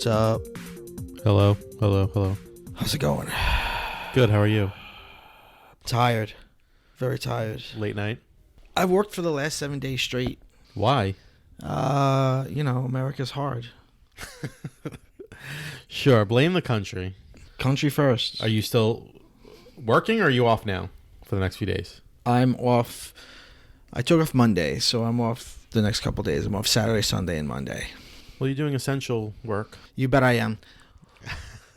What's up? Hello, hello, hello. How's it going? Good, how are you? Tired. Very tired. Late night? I've worked for the last 7 days straight. Why? America's hard. Sure, blame the country. Country first. Are you still working or are you off now for the next few days? I'm off. I took off Monday, so I'm off the next couple days. I'm off Saturday, Sunday, and Monday. Well, you're doing essential work. You bet I am.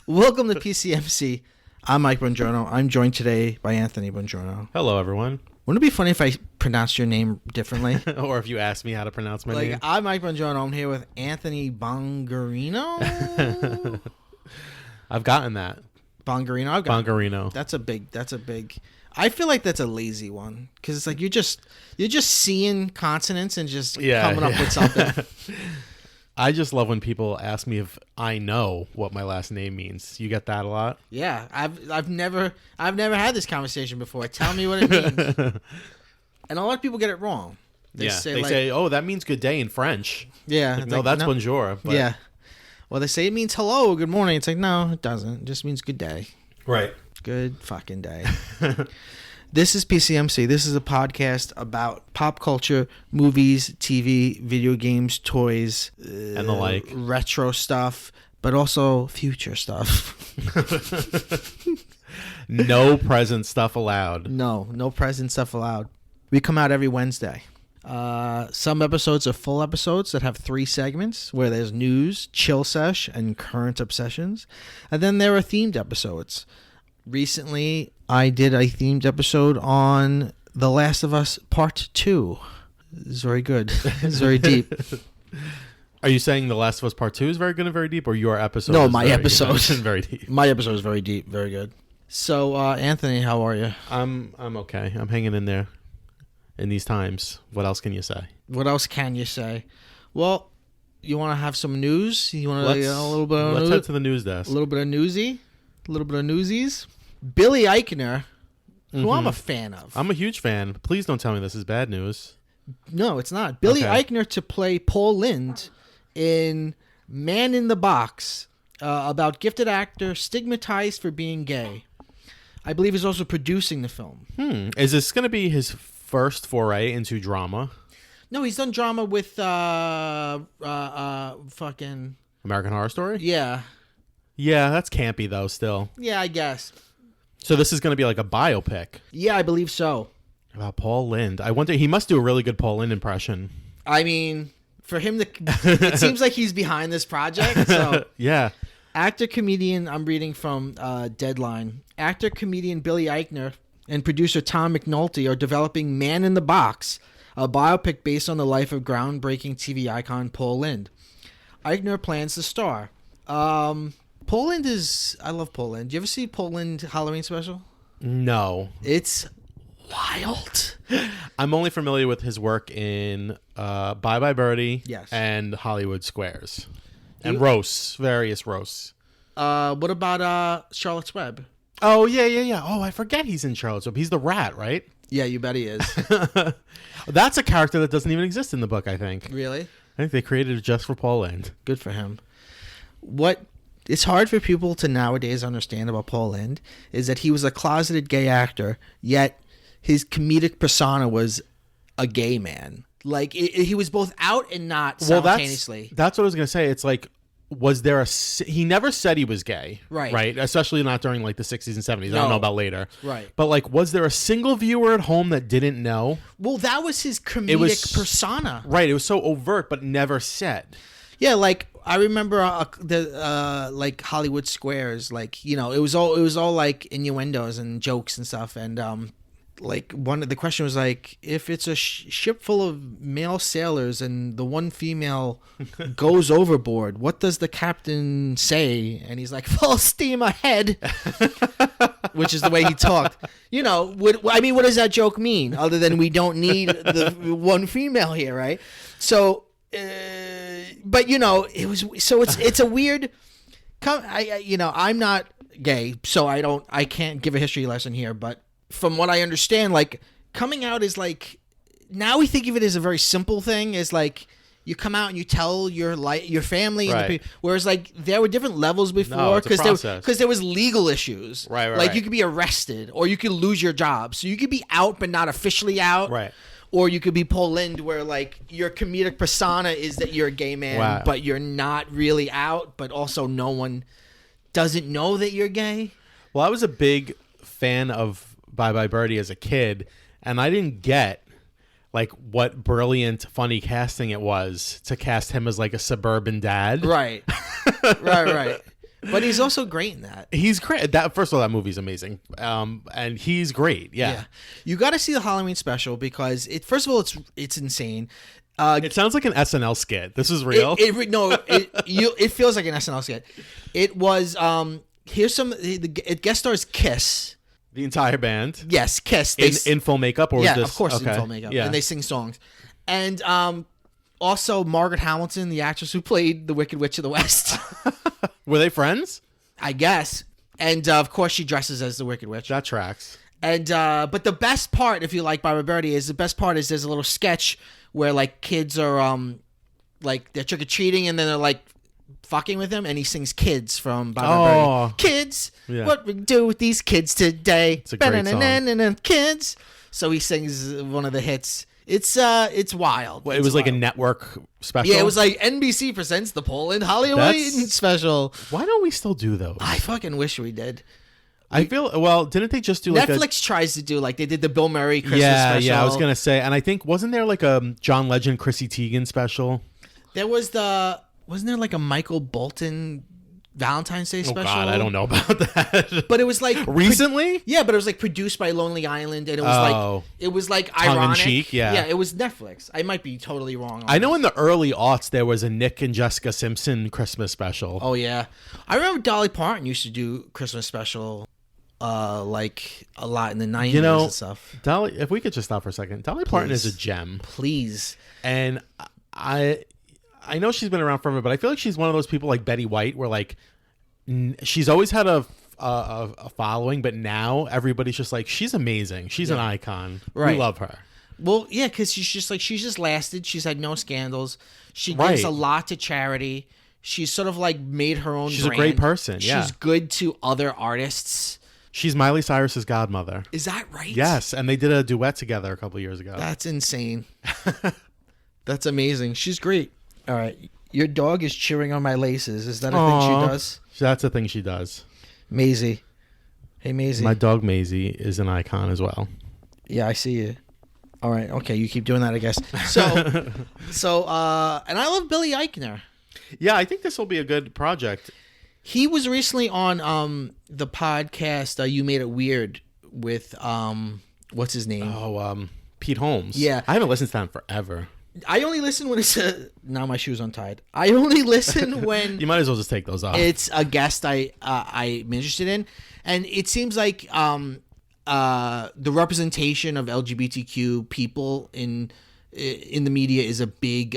Welcome to PCMC. I'm Mike Bongiorno. I'm joined today by Anthony Bongiorno. Hello, everyone. Wouldn't it be funny if I pronounced your name differently? Or if you asked me how to pronounce my name. I'm Mike Bongiorno. I'm here with Anthony Bongarino. I've gotten that. Bongarino. Bongarino. That's a big. I feel like that's a lazy one because it's like you're just seeing consonants and just coming up with something. I just love when people ask me if I know what my last name means. You get that a lot? Yeah, I've never had this conversation before. Tell me what it means. And a lot of people get it wrong. They say, "Oh, that means good day in French." Yeah, like, no, that's bonjour. But... Yeah. Well, they say it means hello, good morning. It's like, no, it doesn't. It just means good day. Right. Good fucking day. This is PCMC. This is a podcast about pop culture, movies, TV, video games, toys, and the like, retro stuff, but also future stuff. No present stuff allowed. No present stuff allowed. We come out every Wednesday. Some episodes are full episodes that have 3 segments where there's news, chill sesh, and current obsessions. And then there are themed episodes. Recently, I did a themed episode on The Last of Us Part 2. It's very good. It's very deep. Are you saying The Last of Us Part 2 is very good and very deep, or your episode? No, my episode is very deep. My episode is very deep, very good. So, Anthony, how are you? I'm okay. I'm hanging in there in these times. What else can you say? What else can you say? Well, you want to have some news? You want to a little bit of Let's news? head to the news desk. A little bit of newsies. Billy Eichner, who I'm a fan of. I'm a huge fan. Please don't tell me this is bad news. No, it's not. Billy Eichner to play Paul Lynde in Man in the Box, about gifted actor stigmatized for being gay. I believe he's also producing the film. Is this going to be his first foray into drama? No, he's done drama with fucking American Horror Story? Yeah. Yeah, that's campy though still. Yeah, I guess. So this is going to be like a biopic. Yeah, I believe so. About Paul Lynde. I wonder, he must do a really good Paul Lynde impression. I mean, for him to, it seems like he's behind this project. So yeah. Actor-comedian, I'm reading from Deadline. Actor-comedian Billy Eichner and producer Tom McNulty are developing Man in the Box, a biopic based on the life of groundbreaking TV icon Paul Lynde. Eichner plans to star. Paul Lynde is... I love Paul Lynde. Do you ever see Paul Lynde Halloween special? No. It's wild. I'm only familiar with his work in Bye Bye Birdie, yes, and Hollywood Squares. And roasts, various roasts. What about Charlotte's Web? Oh, yeah. Oh, I forget he's in Charlotte's Web. He's the rat, right? Yeah, you bet he is. That's a character that doesn't even exist in the book, I think. Really? I think they created it just for Paul Lynde. Good for him. What it's hard for people to nowadays understand about Paul Lynde is that he was a closeted gay actor, yet his comedic persona was a gay man. Like, he was both out and not simultaneously. Well, that's what I was going to say. It's like, was there he never said he was gay. Right. Especially not during like the 60s and 70s. No. I don't know about later. Right. But like, was there a single viewer at home that didn't know? Well, that was his comedic persona. Right. It was so overt, but never said. Yeah, like I remember like Hollywood Squares, like, you know, it was all like innuendos and jokes and stuff, and like the question was like, if it's a ship full of male sailors and the one female goes overboard, what does the captain say? And he's like, full steam ahead, which is the way he talked. You know, what does that joke mean other than we don't need the one female here, right? So. But you know, it's a weird. I'm not gay, so I can't give a history lesson here. But from what I understand, like, coming out is like, now we think of it as a very simple thing. Is like, you come out and you tell your family, and Right. whereas like there were different levels before it's a process. there was legal issues. Right, like right. you could be arrested or you could lose your job, so you could be out but not officially out. Right. Or you could be Paul Lynde, where like your comedic persona is that you're a gay man, Wow. but you're not really out, but also no one doesn't know that you're gay. Well, I was a big fan of Bye Bye Birdie as a kid, and I didn't get like what brilliant, funny casting it was to cast him as like a suburban dad. Right. right. But he's also great in that. He's great. That first of all, that movie's amazing, and he's great. Yeah. You got to see the Halloween special because first of all, it's insane. It sounds like an SNL skit. This is real. It feels like an SNL skit. It was here's some. It guest stars Kiss. The entire band. Yes, Kiss. In full makeup, or yeah, was this? Of course, okay. in full makeup. Yeah. And they sing songs, and also Margaret Hamilton, the actress who played the Wicked Witch of the West. Were they friends? I guess. And of course, she dresses as the Wicked Witch. That tracks. And but the best part, if you like Bye Bye Birdie, is there's a little sketch where like kids are like they're trick or treating and then they're like fucking with him, and he sings "Kids" from Bye Bye Birdie. Kids, what we do with these kids today? It's a great song. Kids. So he sings one of the hits. It's wild. Well, it was like a network special. Yeah, it was like NBC presents the Poland Halloween special. Why don't we still do those? I fucking wish we did. I feel didn't they just do like Netflix tries to do like they did the Bill Murray Christmas special. Yeah, I was gonna say, and I think wasn't there like a John Legend, Chrissy Teigen special? There wasn't there like a Michael Bolton Valentine's Day special? Oh God, I don't know about that. But it was like recently. Yeah, but it was like produced by Lonely Island, and it was like tongue ironic. in cheek. Yeah, it was Netflix. I might be totally wrong. I know in the early aughts there was a Nick and Jessica Simpson Christmas special. Oh yeah, I remember Dolly Parton used to do Christmas special. Like a lot in the 90s and stuff. Dolly, if we could just stop for a second. Dolly Parton is a gem. Please. And I know she's been around forever, but I feel like she's one of those people like Betty White where like she's always had a following, but now everybody's just like, she's amazing. She's an icon. Right. We love her. Well, yeah, because she's just lasted. She's had no scandals. She gives a lot to charity. She's sort of like made her own She's brand. a great person. Yeah. She's good to other artists. She's Miley Cyrus's godmother. Is that right? Yes, and they did a duet together a couple years ago. That's insane. That's amazing. She's great. All right. Your dog is chewing on my laces. Is that a thing she does? That's a thing she does. Maisie. Hey, Maisie. My dog Maisie is an icon as well. Yeah, I see you. All right. Okay, you keep doing that, I guess. So, and I love Billy Eichner. Yeah, I think this will be a good project. He was recently on the podcast You Made It Weird with what's his name? Oh, Pete Holmes. Yeah. I haven't listened to that in forever. I only listen when it's now my shoe's untied. I only listen when you might as well just take those off. It's a guest I'm interested in, and it seems like the representation of LGBTQ people in the media is a big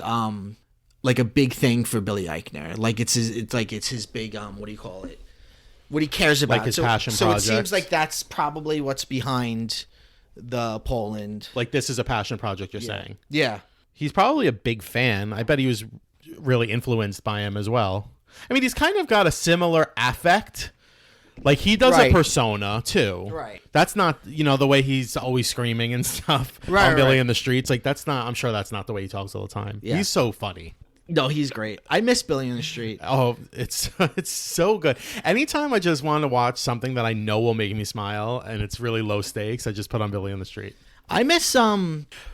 like a big thing for Billy Eichner. Like it's his big what do you call it? What he cares about, like his passion so project. So it seems like that's probably what's behind the Poland. Like this is a passion project. You're saying? Yeah. He's probably a big fan. I bet he was really influenced by him as well. I mean, he's kind of got a similar affect. Like he does a persona too. Right. That's not, the way he's always screaming and stuff on Billy in the streets. Like I'm sure that's not the way he talks all the time. Yeah. He's so funny. No, he's great. I miss Billy in the Street. Oh, it's so good. Anytime I just want to watch something that I know will make me smile and it's really low stakes, I just put on Billy in the Street. I miss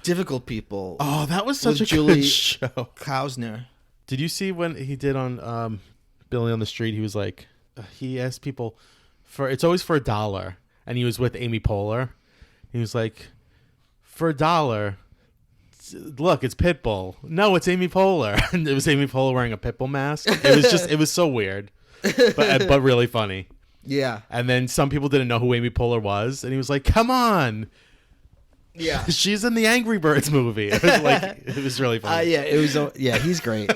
Difficult People. Oh, that was such a Julie good show. Klausner. Did you see when he did on Billy on the Street? He was like, he asked people it's always for $1, and he was with Amy Poehler. He was like, for $1. Look, it's Pitbull. No, it's Amy Poehler. And it was Amy Poehler wearing a Pitbull mask. It was so weird, but really funny. Yeah. And then some people didn't know who Amy Poehler was, and he was like, "Come on, yeah, she's in the Angry Birds movie." It was really funny. Yeah, it was. Yeah, he's great.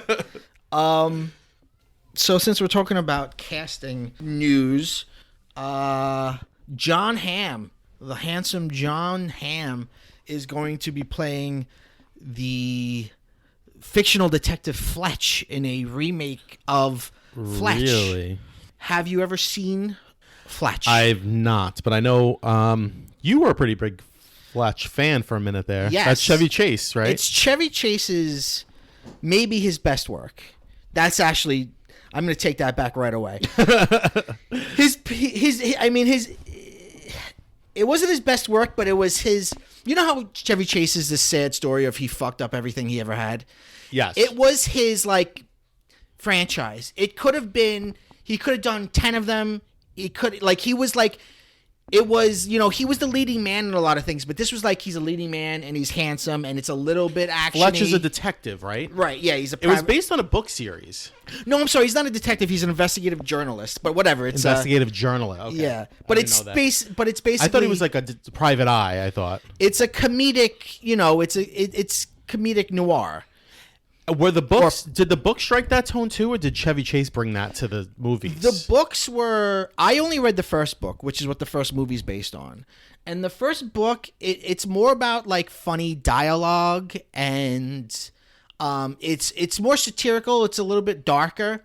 So since we're talking about casting news, John Hamm, the handsome John Hamm, is going to be playing the fictional detective Fletch in a remake of Fletch. Really? Have you ever seen Fletch? I've not, but I know you were a pretty big Fletch fan for a minute there. Yes. That's Chevy Chase, right? It's Chevy Chase's maybe his best work. That's actually, I'm going to take that back right away. It wasn't his best work, but it was his. You know how Chevy Chase is this sad story of he fucked up everything he ever had? Yes. It was his, like, franchise. It could have been, he could have done 10 of them. He could, like, he was like, it was, you know, he was the leading man in a lot of things, but this was like he's a leading man and he's handsome and it's a little bit actiony. Fletch is a detective, right? Right, yeah, he's a It was based on a book series. No, I'm sorry, he's not a detective, he's an investigative journalist, but whatever. It's Investigative journalist. Okay. Yeah, but it's basically I thought he was like a private eye, I thought. It's a comedic, you know, it's comedic noir. Were the books? Did the book strike that tone too, or did Chevy Chase bring that to the movies? The books were. I only read the first book, which is what the first movie's based on. And the first book, it's more about like funny dialogue, and it's more satirical. It's a little bit darker.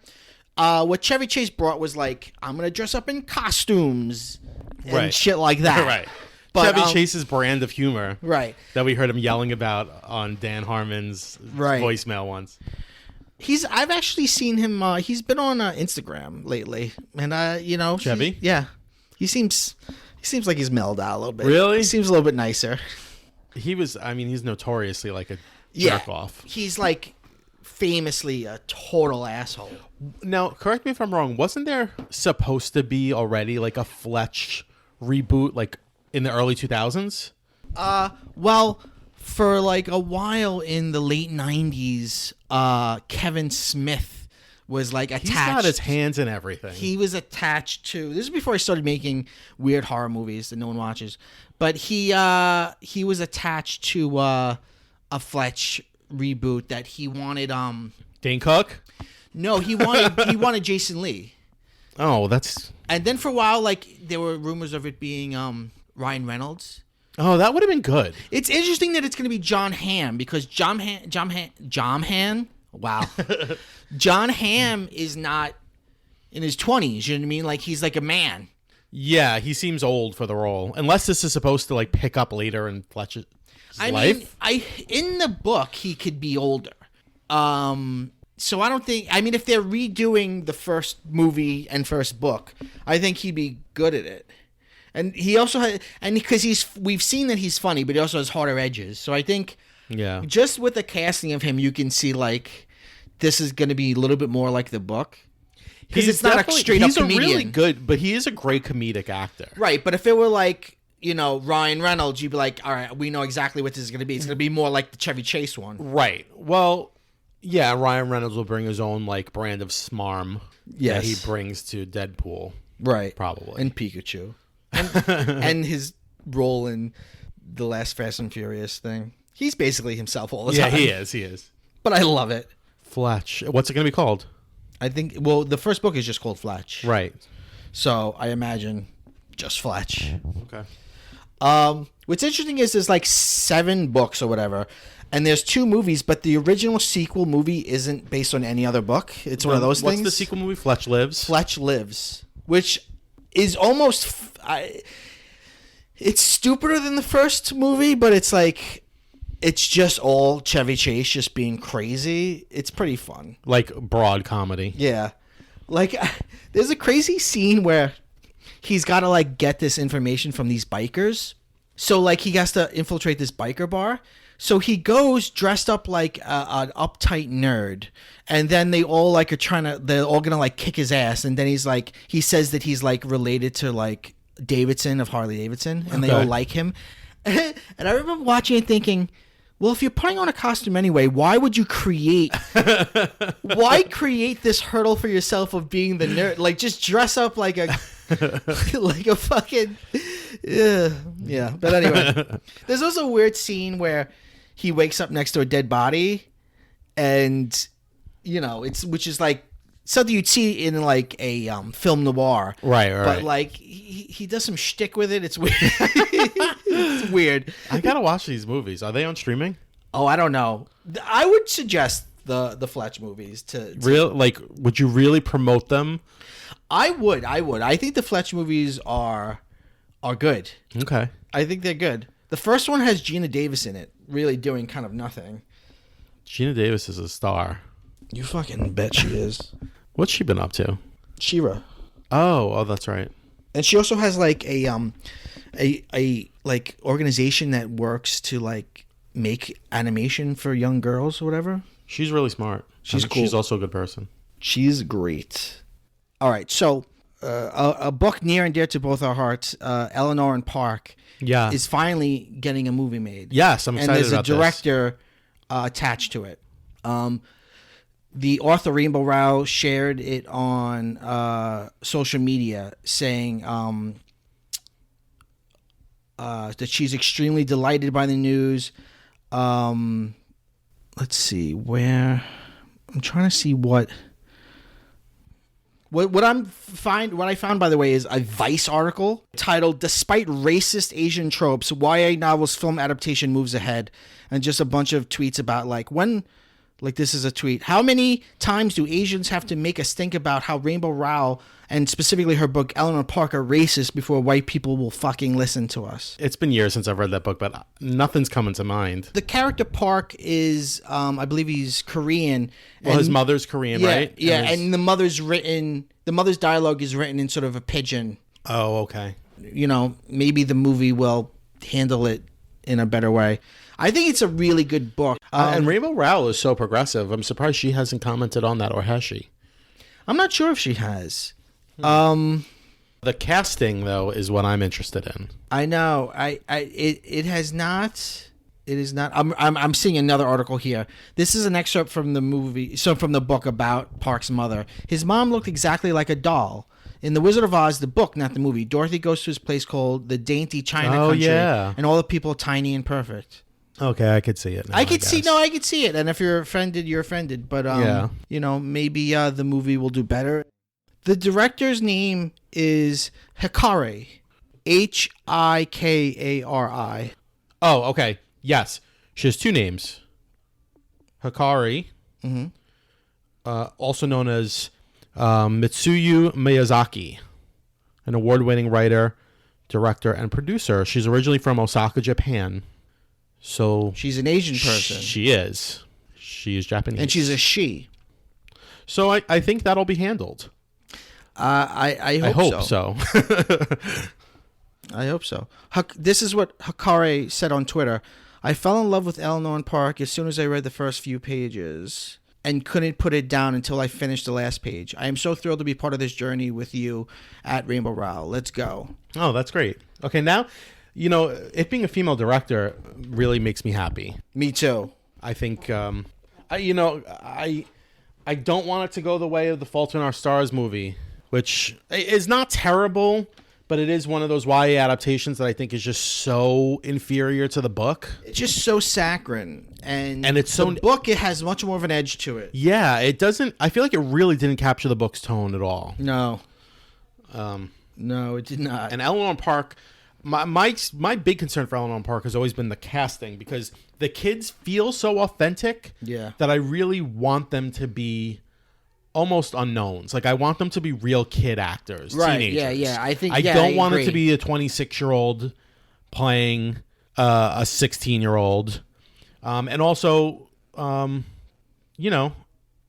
What Chevy Chase brought was like, I'm gonna dress up in costumes and shit like that. Right. But, Chevy Chase's brand of humor, right? That we heard him yelling about on Dan Harmon's voicemail once. I've actually seen him. He's been on Instagram lately, and you know, Chevy. He seems like he's mellowed out a little bit. Really? He seems a little bit nicer. He was. I mean, he's notoriously like a jerk off. He's like famously a total asshole. Now, correct me if I'm wrong. Wasn't there supposed to be already like a Fletch reboot, like in the early 2000s? Well, for like a while in the late 90s, Kevin Smith was like attached. He's got his hands in everything. He was attached to. This is before I started making weird horror movies that no one watches. But he was attached to a Fletch reboot that he wanted. Dane Cook? No, he wanted Jason Lee. Oh, that's. And then for a while, like there were rumors of it being Ryan Reynolds. Oh, that would have been good. It's interesting that it's going to be John Hamm because John Hamm. Wow, John Hamm is not in his 20s. You know what I mean? Like he's like a man. Yeah, he seems old for the role, unless this is supposed to like pick up later in Fletch's life. In the book he could be older. So I don't think. I mean, if they're redoing the first movie and first book, I think he'd be good at it. And he also had, and because we've seen that he's funny, but he also has harder edges. So I think, just with the casting of him, you can see like this is going to be a little bit more like the book because it's not a straight up comedian. He's a really good, but he is a great comedic actor, right? But if it were like Ryan Reynolds, you'd be like, all right, we know exactly what this is going to be. It's going to be more like the Chevy Chase one, right? Well, yeah, Ryan Reynolds will bring his own like brand of smarm that he brings to Deadpool, right? Probably, and Pikachu. And his role in the last Fast and Furious thing. He's basically himself all the time. Yeah, he is. But I love it. Fletch. What's it going to be called? I think, well, the first book is just called Fletch. Right. So I imagine just Fletch. Okay. What's interesting is there's like 7 books or whatever, and there's 2 movies, but the original sequel movie isn't based on any other book. It's one of those things. What's the sequel movie? Fletch Lives? Fletch Lives, which is almost it's stupider than the first movie, but it's like it's just all Chevy Chase just being crazy. It's pretty fun, like broad comedy. Yeah, like there's a crazy scene where he's got to like get this information from these bikers, so like he has to infiltrate this biker bar. So he goes dressed up like an uptight nerd, and then they all like they're all gonna like kick his ass, and then he says that he's like related to like Davidson of Harley Davidson, and they all like him. And I remember watching it thinking, well, if you're putting on a costume anyway, why would you create this hurdle for yourself of being the nerd? Like just dress up like a like a fucking yeah. But anyway, there's also a weird scene where he wakes up next to a dead body, and which is like something you'd see in like a film noir, right? But like he does some shtick with it. It's weird. It's weird. I gotta watch these movies. Are they on streaming? Oh, I don't know. I would suggest the Fletch movies. To would you really promote them? I would. I think the Fletch movies are good. Okay. I think they're good. The first one has Gina Davis in it, really doing kind of nothing. Gina Davis is a star. You fucking bet she is. What's she been up to? She-Ra. Oh, that's right. And she also has like a like organization that works to like make animation for young girls or whatever. She's really smart. She's cool. She's also a good person. She's great. All right, so a book near and dear to both our hearts, Eleanor and Park, is finally getting a movie made. Yes, I'm excited about this. And there's a director attached to it. The author Rainbow Rowell shared it on social media, saying that she's extremely delighted by the news. Let's see where I'm trying to see what I found, by the way, is a Vice article titled "Despite Racist Asian Tropes, YA Novels Film Adaptation Moves Ahead," and just a bunch of tweets about this is a tweet. How many times do Asians have to make us think about how Rainbow Rowell, and specifically her book Eleanor and Park, are racist before white people will fucking listen to us? It's been years since I've read that book, but nothing's coming to mind. The character Park is, I believe he's Korean. Well, his mother's Korean, right? Yeah, and the mother's dialogue is written in sort of a pidgin. Oh, okay. Maybe the movie will handle it in a better way. I think it's a really good book. And Rainbow Rowell is so progressive. I'm surprised she hasn't commented on that, or has she? I'm not sure if she has. The casting, though, is what I'm interested in. I know. It has not. It is not. I'm seeing another article here. This is an excerpt from the movie, from the book about Park's mother. His mom looked exactly like a doll. In The Wizard of Oz, the book, not the movie, Dorothy goes to his place called the Dainty China Country, and all the people are tiny and perfect. Okay, I could see it now, I could see it. And if you're offended, you're offended. But, maybe the movie will do better. The director's name is Hikari. Hikari. Oh, okay. Yes. She has two names. Hikari, also known as Mitsuyu Miyazaki, an award-winning writer, director, and producer. She's originally from Osaka, Japan. So she's an Asian person. She is. She is Japanese. And she's a she. So I think that'll be handled. I hope so. I hope so. This is what Hikari said on Twitter. I fell in love with Eleanor and Park as soon as I read the first few pages and couldn't put it down until I finished the last page. I am so thrilled to be part of this journey with you at Rainbow Rowell. Let's go. Oh, that's great. Okay, now, it being a female director really makes me happy. Me too. I think, I don't want it to go the way of the Fault in Our Stars movie, which is not terrible, but it is one of those YA adaptations that I think is just so inferior to the book. It's just so saccharine. And it's so... The book, it has much more of an edge to it. Yeah, it doesn't... I feel like it really didn't capture the book's tone at all. No. No, it did not. And Eleanor and Park... My big concern for Eleanor and Park has always been the casting, because the kids feel so authentic that I really want them to be almost unknowns. Like, I want them to be real kid actors, teenagers. Yeah. I don't want it to be a 26-year-old playing a 16-year-old. And also,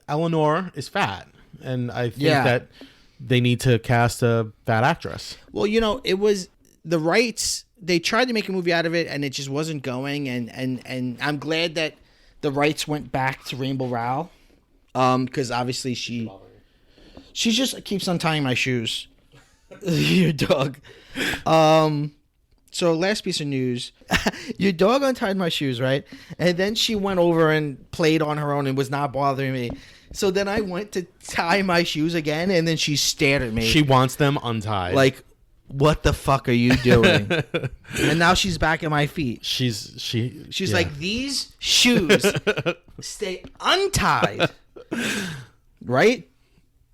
Eleanor is fat, and I think that they need to cast a fat actress. Well, it was the rights. They tried to make a movie out of it, and it just wasn't going. And I'm glad that the rights went back to Rainbow Rowell, because obviously she just keeps untying my shoes. Your dog. So last piece of news, your dog untied my shoes, right? And then she went over and played on her own and was not bothering me. So then I went to tie my shoes again, and then she stared at me. She wants them untied. Like, what the fuck are you doing? And now she's back at my feet. She's like, these shoes stay untied. Right?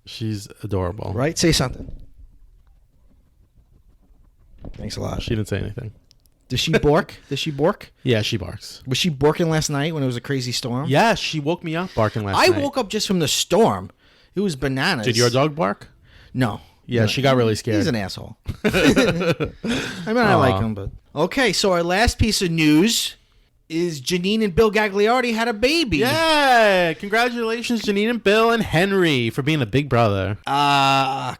She's adorable. Right? Say something. Thanks a lot. She didn't say anything. Does she bork? Does she bork? Yeah, she barks. Was she borking last night when it was a crazy storm? Yeah, she woke me up barking last night. I woke up just from the storm. It was bananas. Did your dog bark? No. Yeah, she got really scared. He's an asshole. I like him, but... Okay, so our last piece of news is Janeane and Bill Gagliardi had a baby. Yeah! Congratulations, Janeane and Bill and Henry, for being a big brother.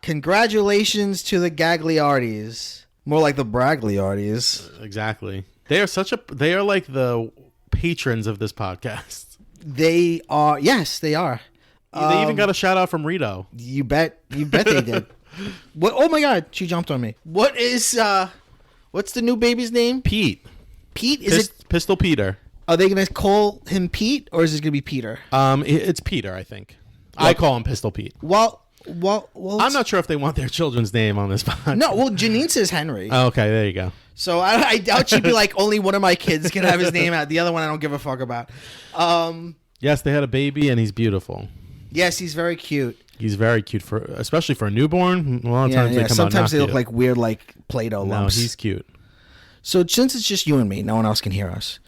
Congratulations to the Gagliardis. More like the Bragliardis. Exactly. They are like the patrons of this podcast. They are. Yes, they are. They even got a shout out from Rito. You bet they did. What? Oh my God, she jumped on me. What's the new baby's name? Pete. Pete? Is it Pistol Peter? Are they gonna call him Pete or is it gonna be Peter? It's Peter, I think. I call him Pistol Pete. Well, I'm not sure if they want their children's name on this podcast. No, well, Janeane says Henry. Oh, okay, there you go. So I doubt she'd be like, only one of my kids can have his name out. The other one I don't give a fuck about. Yes, they had a baby and he's beautiful. Yes, he's very cute. He's very cute especially for a newborn. A lot of times they come sometimes out they look cute. like weird, like Play-Doh lumps. No, he's cute. So since it's just you and me, no one else can hear us.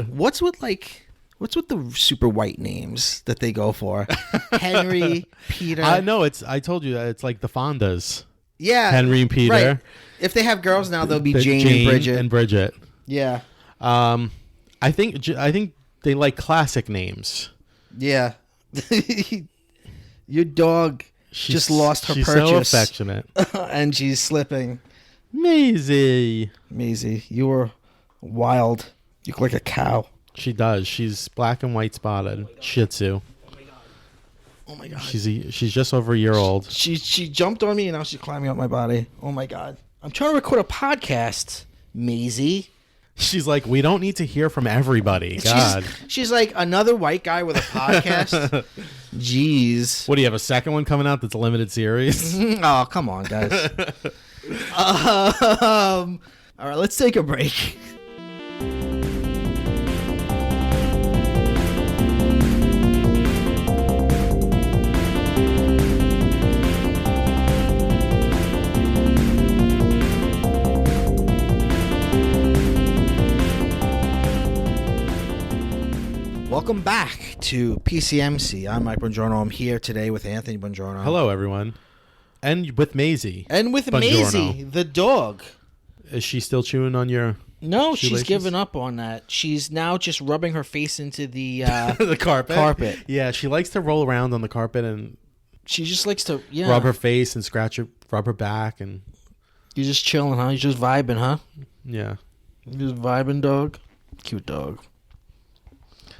What's with the super white names that they go for? Henry, Peter. I know I told you that it's like the Fondas. Yeah, Henry and Peter. Right. If they have girls now, they'll be Jane and Bridget. Yeah. I think they like classic names. Yeah. Your dog just lost her purchase. She's so affectionate. And she's slipping. Maisie, you were wild. You look like a cow. She does. She's black and white spotted. Shih Tzu. Oh my God. She's just over a year old. She jumped on me and now she's climbing up my body. Oh my God. I'm trying to record a podcast, Maisie. She's like, we don't need to hear from everybody. God. She's like, another white guy with a podcast? Jeez. What, do you have a second one coming out that's a limited series? Oh, come on, guys. All right, let's take a break. Welcome back to PCMC. I'm Mike Bongiorno. I'm here today with Anthony Bongiorno. Hello, everyone. And with Maisie. And with Maisie, the dog. Is she still chewing on your No, shoelaces? She's given up on that. She's now just rubbing her face into the the carpet. Yeah, she likes to roll around on the carpet and she just likes to rub her face and rub her back. And you're just chilling, huh? You're just vibing, huh? Yeah. You're just vibing, dog. Cute dog.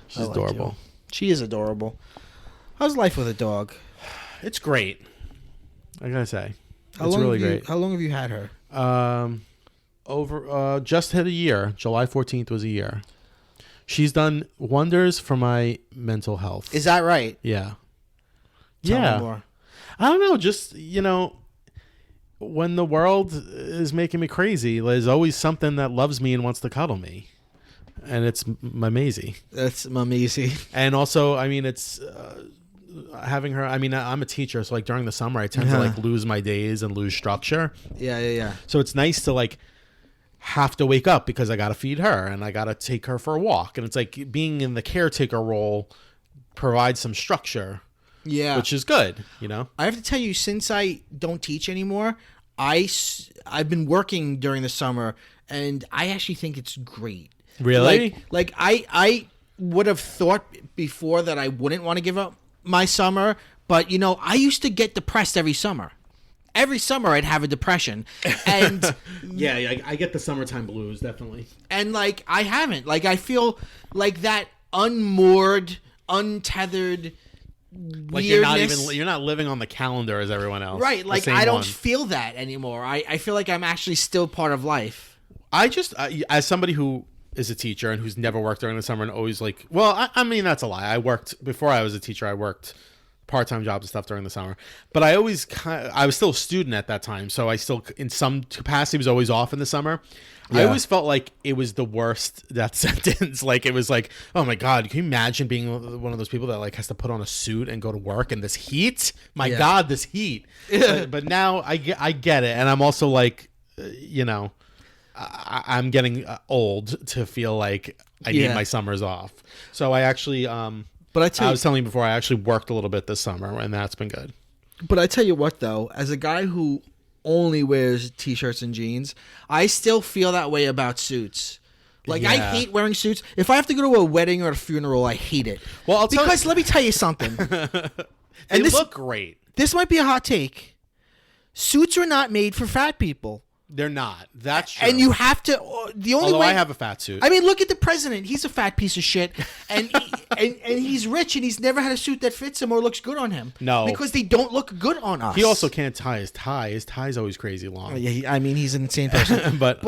She's adorable. She is adorable. How's life with a dog? It's great. I gotta say, it's really great. How long have you had her? Just hit a year. July 14th was a year. She's done wonders for my mental health. Is that right? Yeah. Tell me more. I don't know. Just, when the world is making me crazy, there's always something that loves me and wants to cuddle me. And it's my Maisie. That's my Maisie. And also, it's having her. I'm a teacher, so during the summer, I tend to lose my days and lose structure. Yeah. So it's nice to have to wake up because I got to feed her and I got to take her for a walk. And it's like being in the caretaker role provides some structure. Yeah, which is good. I have to tell you, since I don't teach anymore, I've been working during the summer, and I actually think it's great. Really? I would have thought before that I wouldn't want to give up my summer, but I used to get depressed every summer. Every summer I'd have a depression, and yeah, I get the summertime blues, definitely. And I haven't. I feel like that unmoored, untethered weirdness. You're not living on the calendar as everyone else. Right, I don't feel that anymore. I feel like I'm actually still part of life. As somebody who is a teacher and who's never worked during the summer and always that's a lie. Before I was a teacher, I worked part-time jobs and stuff during the summer, but I was still a student at that time, so I still in some capacity was always off in the summer. Yeah. I always felt like it was the worst death sentence. It was oh my God, can you imagine being one of those people that has to put on a suit and go to work in this heat? God, this heat. But now I get it, and I'm also I'm getting old to feel like I need my summers off. So I actually, but I was telling you before, I actually worked a little bit this summer, and that's been good. But I tell you what, though, as a guy who only wears T-shirts and jeans, I still feel that way about suits. Like, I hate wearing suits. If I have to go to a wedding or a funeral, I hate it. Well, because let me tell you something. They look great. This might be a hot take. Suits are not made for fat people. They're not. That's true. And you have to. The only way I have a fat suit. I mean, look at the president. He's a fat piece of shit, and and he's rich, and he's never had a suit that fits him or looks good on him. No, because they don't look good on us. He also can't tie his tie. His tie's always crazy long. Yeah, I mean, he's an insane person. but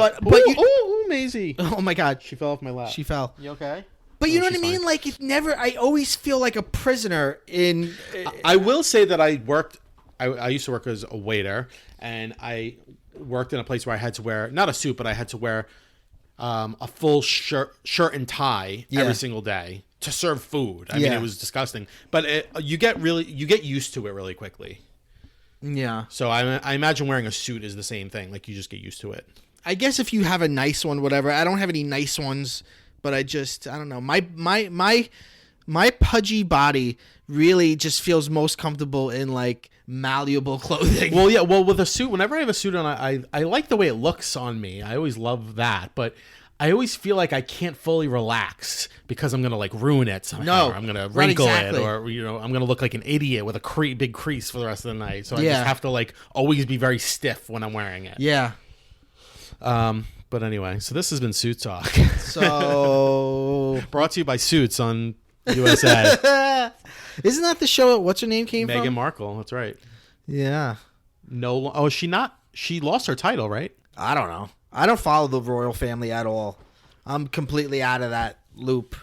Maisie. Oh my God, she fell off my lap. She fell. You okay? But you know what I mean? Fine. Like, it never. I always feel like a prisoner in. I will say that I worked. I used to work as a waiter, and I worked in a place where I had to wear not a suit, but I had to wear a full shirt and tie every single day to serve food. I mean, it was disgusting. But you get used to it really quickly. Yeah. So I imagine wearing a suit is the same thing. Like, you just get used to it. I guess if you have a nice one, whatever. I don't have any nice ones, but I don't know. My pudgy body really just feels most comfortable in like malleable clothing. Well, yeah. Well, with a suit, whenever I have a suit on, I like the way it looks on me. I always love that, but I always feel like I can't fully relax because I'm gonna like ruin it somehow. No, or I'm gonna wrinkle it, or I'm gonna look like an idiot with a big crease for the rest of the night. So I just have to like always be very stiff when I'm wearing it. Yeah. But anyway, so this has been Suit Talk. So brought to you by Suits on USA. Isn't that the show? What's her name came from? Meghan Markle. That's right. Yeah. No. Oh, is she not? She lost her title, right? I don't know. I don't follow the royal family at all. I'm completely out of that loop.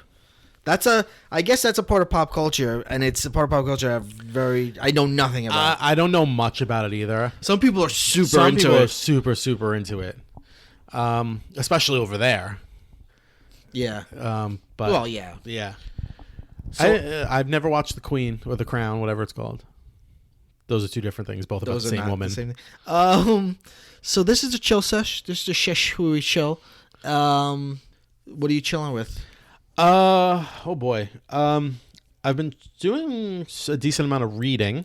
I guess that's a part of pop culture, and it's a part of pop culture I know nothing about. I don't know much about it either. Some people are super into it. Super into it. Especially over there. Yeah. But well, yeah. Yeah. So, I've never watched The Queen or The Crown, whatever it's called. Those are two different things, both about the same woman. The same thing. So this is a chill sesh. This is a shesh where we chill. What are you chilling with? Oh boy. I've been doing a decent amount of reading.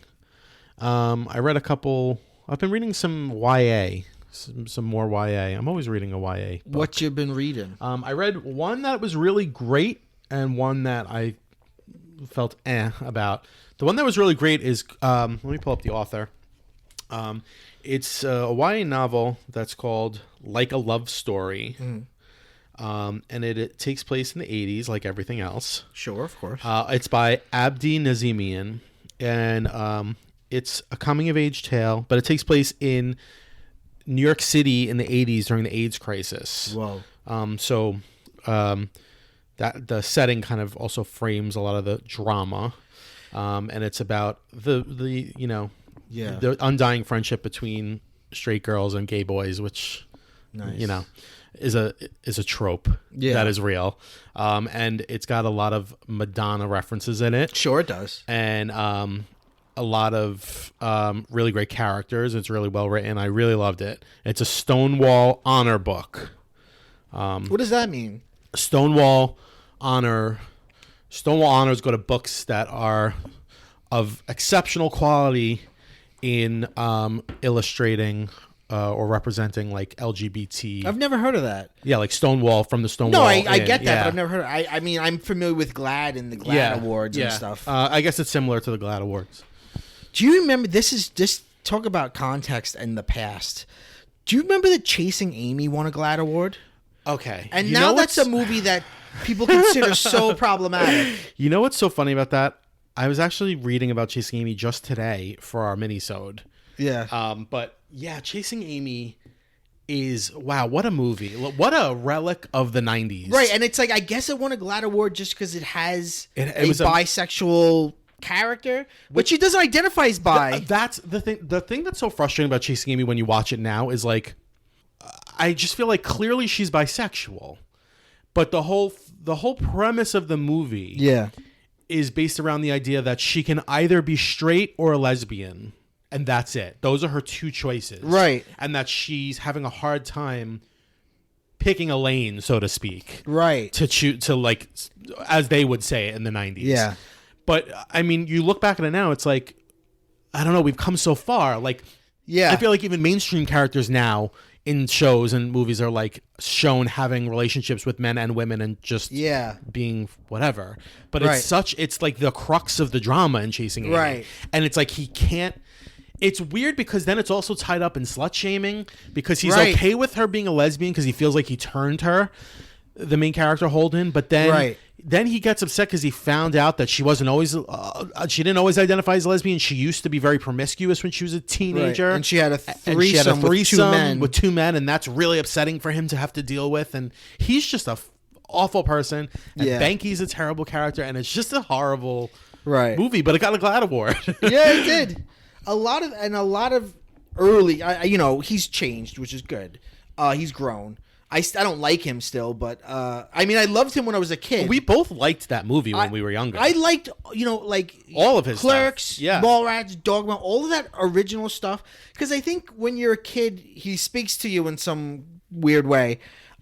I read a couple. I've been reading some YA. Some more YA. I'm always reading a YA book. What you been reading? I read one that was really great and one that I felt about. The one that was really great is let me pull up the author. It's a YA novel that's called Like a Love Story. And it takes place in the 80s like everything else. Sure, of course. It's by Abdi Nazemian, and it's a coming of age tale, but it takes place in New York City in the 80s during the AIDS crisis. Whoa. That the setting kind of also frames a lot of the drama, and it's about the undying friendship between straight girls and gay boys, which is a trope that is real, and it's got a lot of Madonna references in it. Sure, it does, and a lot of really great characters. It's really well written. I really loved it. It's a Stonewall honor book. What does that mean? Stonewall honors go to books that are of exceptional quality in illustrating or representing like LGBT. I've never heard of that. Yeah, like Stonewall from the Stonewall. No, I get that, but I've never heard of it. I mean, I'm familiar with GLAAD and the GLAAD Awards and stuff. I guess it's similar to the GLAAD Awards. Do you remember, talk about context and the past. Do you remember that Chasing Amy won a GLAAD Award? Okay. And now that's a movie that people consider so problematic. You know what's so funny about that? I was actually reading about Chasing Amy just today for our mini-sode. Yeah. But yeah, Chasing Amy is, wow, what a movie. What a relic of the 90s. Right, and it's like, I guess it won a GLAAD Award just because it has a bisexual character, which he doesn't identify as bi. That's the thing. The thing that's so frustrating about Chasing Amy when you watch it now is like, I just feel like clearly she's bisexual, but the whole premise of the movie is based around the idea that she can either be straight or a lesbian, and that's it. Those are her two choices. Right. And that she's having a hard time picking a lane, so to speak, Right. to choose to like, as they would say it in the 90s. Yeah. But I mean, you look back at it now, it's like, I don't know, we've come so far. Like, Yeah. I feel like even mainstream characters now in shows and movies are like shown having relationships with men and women and just being whatever. But it's like the crux of the drama in Chasing Amy. Right. And it's like he can't. It's weird because then it's also tied up in slut shaming because he's okay with her being a lesbian because he feels like he turned her, the main character Holden, but then he gets upset because he found out that she wasn't always she didn't always identify as a lesbian. She used to be very promiscuous when she was a teenager, and she had a threesome with two men, and that's really upsetting for him to have to deal with. And he's just a awful person, and Banky's a terrible character, and it's just a horrible movie. But it got a GLAAD award. Yeah, it did. A lot of early, he's changed, which is good. He's grown. I don't like him still, but I mean, I loved him when I was a kid. We both liked that movie when we were younger. I liked, like all of his Clerks, stuff. Mallrats, Dogma, all of that original stuff. Because I think when you're a kid, he speaks to you in some weird way.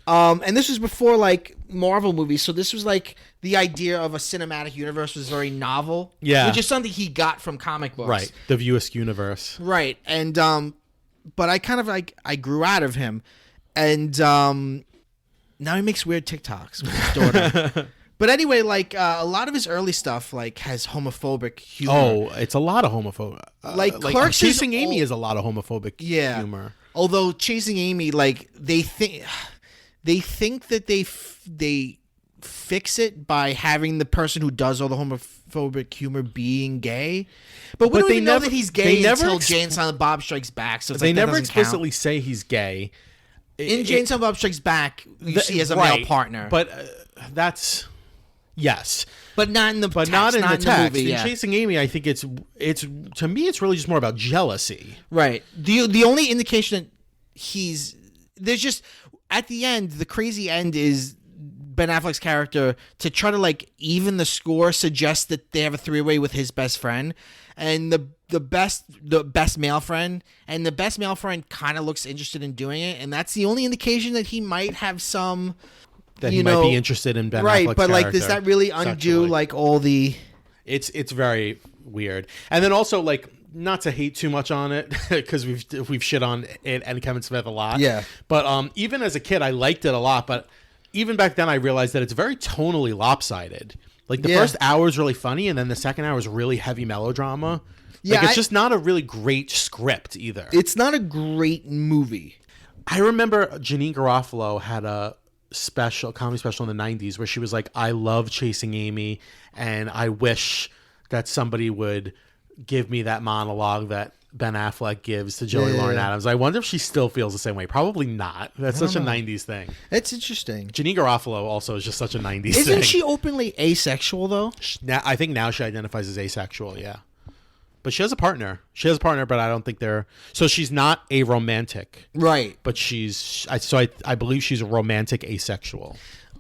And this was before like Marvel movies, so this was like the idea of a cinematic universe was very novel. Yeah, which is something he got from comic books. Right, the Viewisk universe. Right, and but I kind of like I grew out of him. And now he makes weird TikToks with his daughter. But anyway, like a lot of his early stuff like has homophobic humor. Oh, it's a lot of homophobic. Like Clerks, Chasing Amy is a lot of homophobic humor. Although Chasing Amy, like they think that they fix it by having the person who does all the homophobic humor being gay. But we don't even know that he's gay until Jay and Silent Bob Strikes Back. So it's they like, never explicitly say he's gay. In Jay and Silent Bob Strikes Back, you see as a male partner, but that's but not in the text, not in the text. movie. In Chasing Amy, I think it's to me, it's really just more about jealousy. Right. The only indication that there's just at the end, the crazy end is Ben Affleck's character to try to like even the score suggests that they have a three-way with his best friend. And the best male friend, and the best male friend kind of looks interested in doing it, and that's the only indication that he might have some that he might be interested in Ben Affleck's but like, character does that really undo sexually. like all the? It's very weird, and then also like not to hate too much on it because we've shit on it and Kevin Smith a lot. Yeah, but even as a kid, I liked it a lot, but even back then, I realized that it's very tonally lopsided. Like, the first hour is really funny, and then the second hour is really heavy melodrama. Yeah, like, it's just not a really great script either. It's not a great movie. I remember Janeane Garofalo had a comedy special in the 90s where she was like, I love Chasing Amy, and I wish that somebody would give me that monologue that Ben Affleck gives to Joey Lauren Adams. I wonder if she still feels the same way. Probably not. That's such a 90s thing. That's interesting. Janeane Garofalo also is just such a 90s thing. Isn't she openly asexual, though? I think now she identifies as asexual, yeah. But she has a partner. But I don't think they're... So she's not a romantic. Right. But I believe she's a romantic asexual.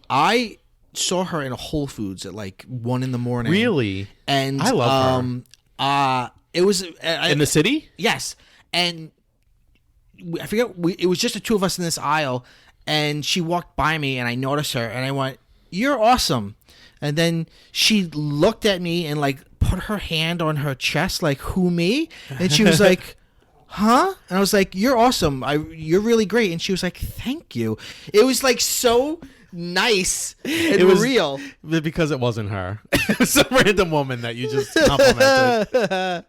I saw her in a Whole Foods at like 1 a.m. Really? And I love her. It was in the city. Yes, and I forget. It was just the two of us in this aisle, and she walked by me, and I noticed her, and I went, "You're awesome." And then she looked at me and like put her hand on her chest, like, "Who, me?" And she was like, "Huh?" And I was like, "You're awesome. You're really great." And she was like, "Thank you." It was like so nice and it was real because it wasn't her. It was some random woman that you just complimented.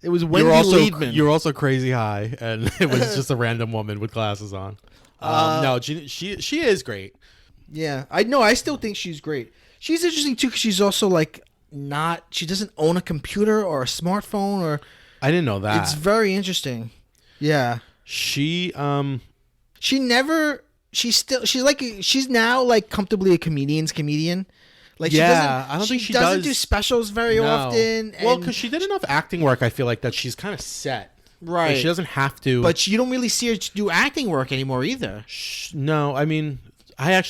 It was Wendy Liebman. You're also crazy high, and it was just a random woman with glasses on. No, she is great. Yeah, I still think she's great. She's interesting too because she's also like she doesn't own a computer or a smartphone or. I didn't know that. It's very interesting. Yeah. She's now like comfortably a comedian's comedian. Like, I don't think she doesn't do specials very often. Well, because she did enough acting work, I feel like that she's kind of set. Right. Like, she doesn't have to. But you don't really see her do acting work anymore either. No, I mean, I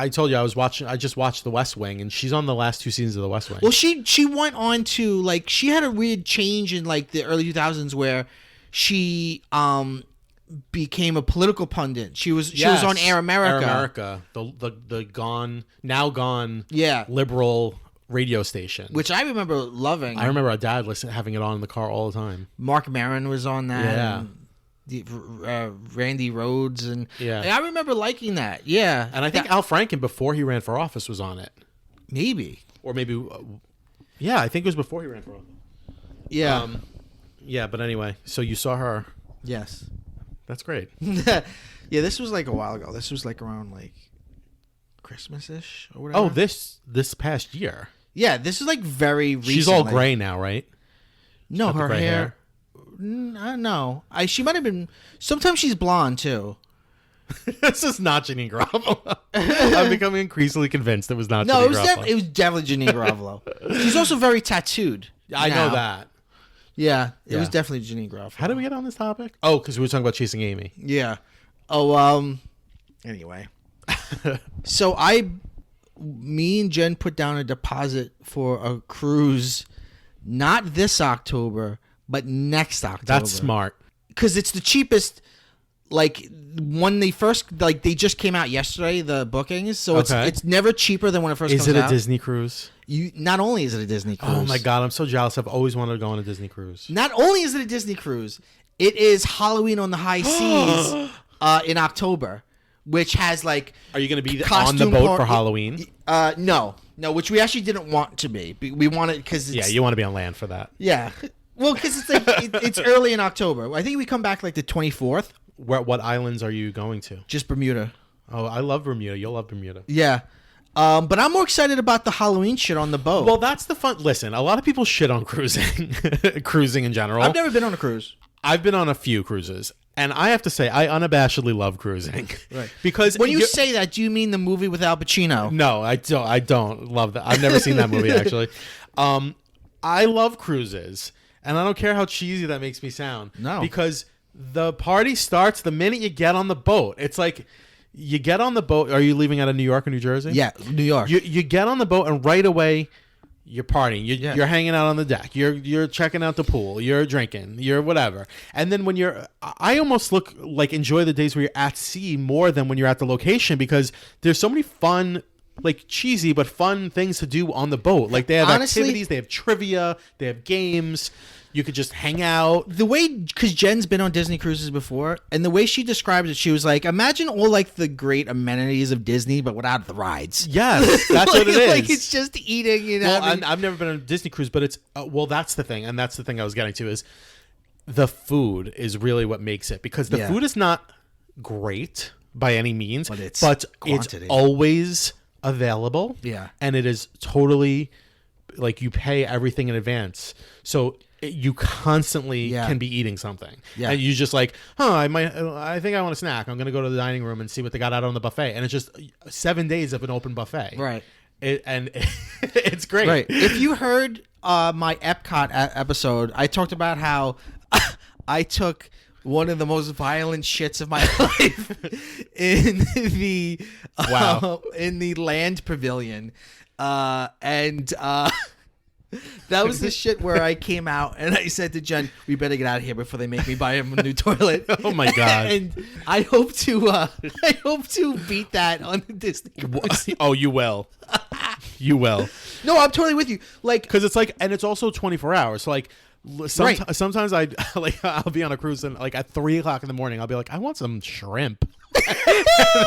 told you I just watched The West Wing, and she's on the last 2 seasons of The West Wing. Well, she went on to like she had a weird change in like the early 2000s where she became a political pundit. She was on Air America. Air America, the now gone Yeah. liberal radio station, Which I remember loving. I remember our dad having it on in the car all the time. Mark Maron was on that. Yeah. And Randy Rhoads and Yeah. I remember liking that. Yeah. And I think Al Franken, before he ran for office, was on it. Maybe. Or maybe, yeah, I think it was before he ran for office. Yeah. Yeah, but anyway, so you saw her. Yes. That's great. Yeah, this was like a while ago. This was like around like Christmas-ish or whatever. Oh, this past year. Yeah, this is like very recent. She's all gray now, right? No, Got the her gray hair. No. She might have been. Sometimes she's blonde too. This is not Janeane Garofalo. I'm becoming increasingly convinced it was not No, Janeane Garofalo. it was definitely Janeane Garofalo. She's also very tattooed. I now. know that. Yeah, it was Yeah. definitely Janeane Garofalo. How did we get on this topic? Oh, because we were talking about chasing Amy. Yeah. Anyway. So me and Jen put down a deposit for a cruise, not this October, but next October. That's smart. Because it's the cheapest. Like when they first, like they just came out yesterday, the bookings. So it's never cheaper than when it first comes out. Is it a Disney cruise? Not only is it a Disney cruise. Oh my God, I'm so jealous. I've always wanted to go on a Disney cruise. Not only is it a Disney cruise, it is Halloween on the High Seas in October, which has like. Are you going to be on the boat for Halloween? No, which we actually didn't want to be. We wanted because you want to be on land for that. Yeah, well, because it's like it's early in October. I think we come back like the 24th. What islands are you going to? Just Bermuda. Oh, I love Bermuda. You'll love Bermuda. Yeah. But I'm more excited about the Halloween shit on the boat. Well, that's the fun. Listen, a lot of people shit on cruising, cruising in general. I've never been on a cruise. I've been on a few cruises, and I have to say, I unabashedly love cruising. Right. Because when you say that, do you mean the movie with Al Pacino? No, I don't. I don't love that. I've never seen that movie actually. I love cruises, and I don't care how cheesy that makes me sound. No, because the party starts the minute you get on the boat. It's like you get on the boat. Are you leaving out of New York or New Jersey? Yeah, New York. You get on the boat and right away you're partying. You're hanging out on the deck. You're checking out the pool. You're drinking. You're whatever. And then when I almost enjoy the days where you're at sea more than when you're at the location because there's so many fun. Like cheesy but fun things to do on the boat. Like they have activities, they have trivia, they have games. You could just hang out. The way, because Jen's been on Disney cruises before, and the way she described it, she was like, imagine all like the great amenities of Disney, but without the rides. Yes, that's what it is. Like it's just eating. Well, I've never been on a Disney cruise, but it's that's the thing, and that's the thing I was getting to is the food is really what makes it because the food is not great by any means, but it's always available. Yeah, and it is totally like you pay everything in advance, so you constantly can be eating something. Yeah, and you just like, I think I want a snack. I'm gonna go to the dining room and see what they got out on the buffet, and it's just 7 days of an open buffet. Right, it's great. Right. If you heard my Epcot episode, I talked about how I took one of the most violent shits of my life in the land pavilion, and that was the shit where I came out and I said to Jen, "We better get out of here before they make me buy him a new toilet." Oh my God! And I hope to beat that on the Disney cruise. Oh, you will. You will. No, I'm totally with you. Like, because it's like, and it's also 24 hours. So like. Sometimes I'll be on a cruise and like at 3:00 in the morning I'll be like I want some shrimp and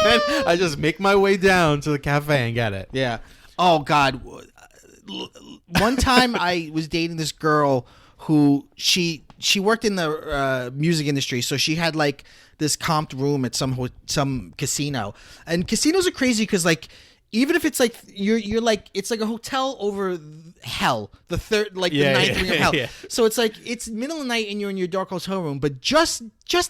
then I just make my way down to the cafe and get it. Yeah. Oh God. One time I was dating this girl who she worked in the music industry, so she had like this comped room at some casino, and casinos are crazy because like. Even if it's like you're like it's like a hotel over hell, the ninth ring of hell. Yeah. So it's like it's middle of the night and you're in your dark hotel room, but just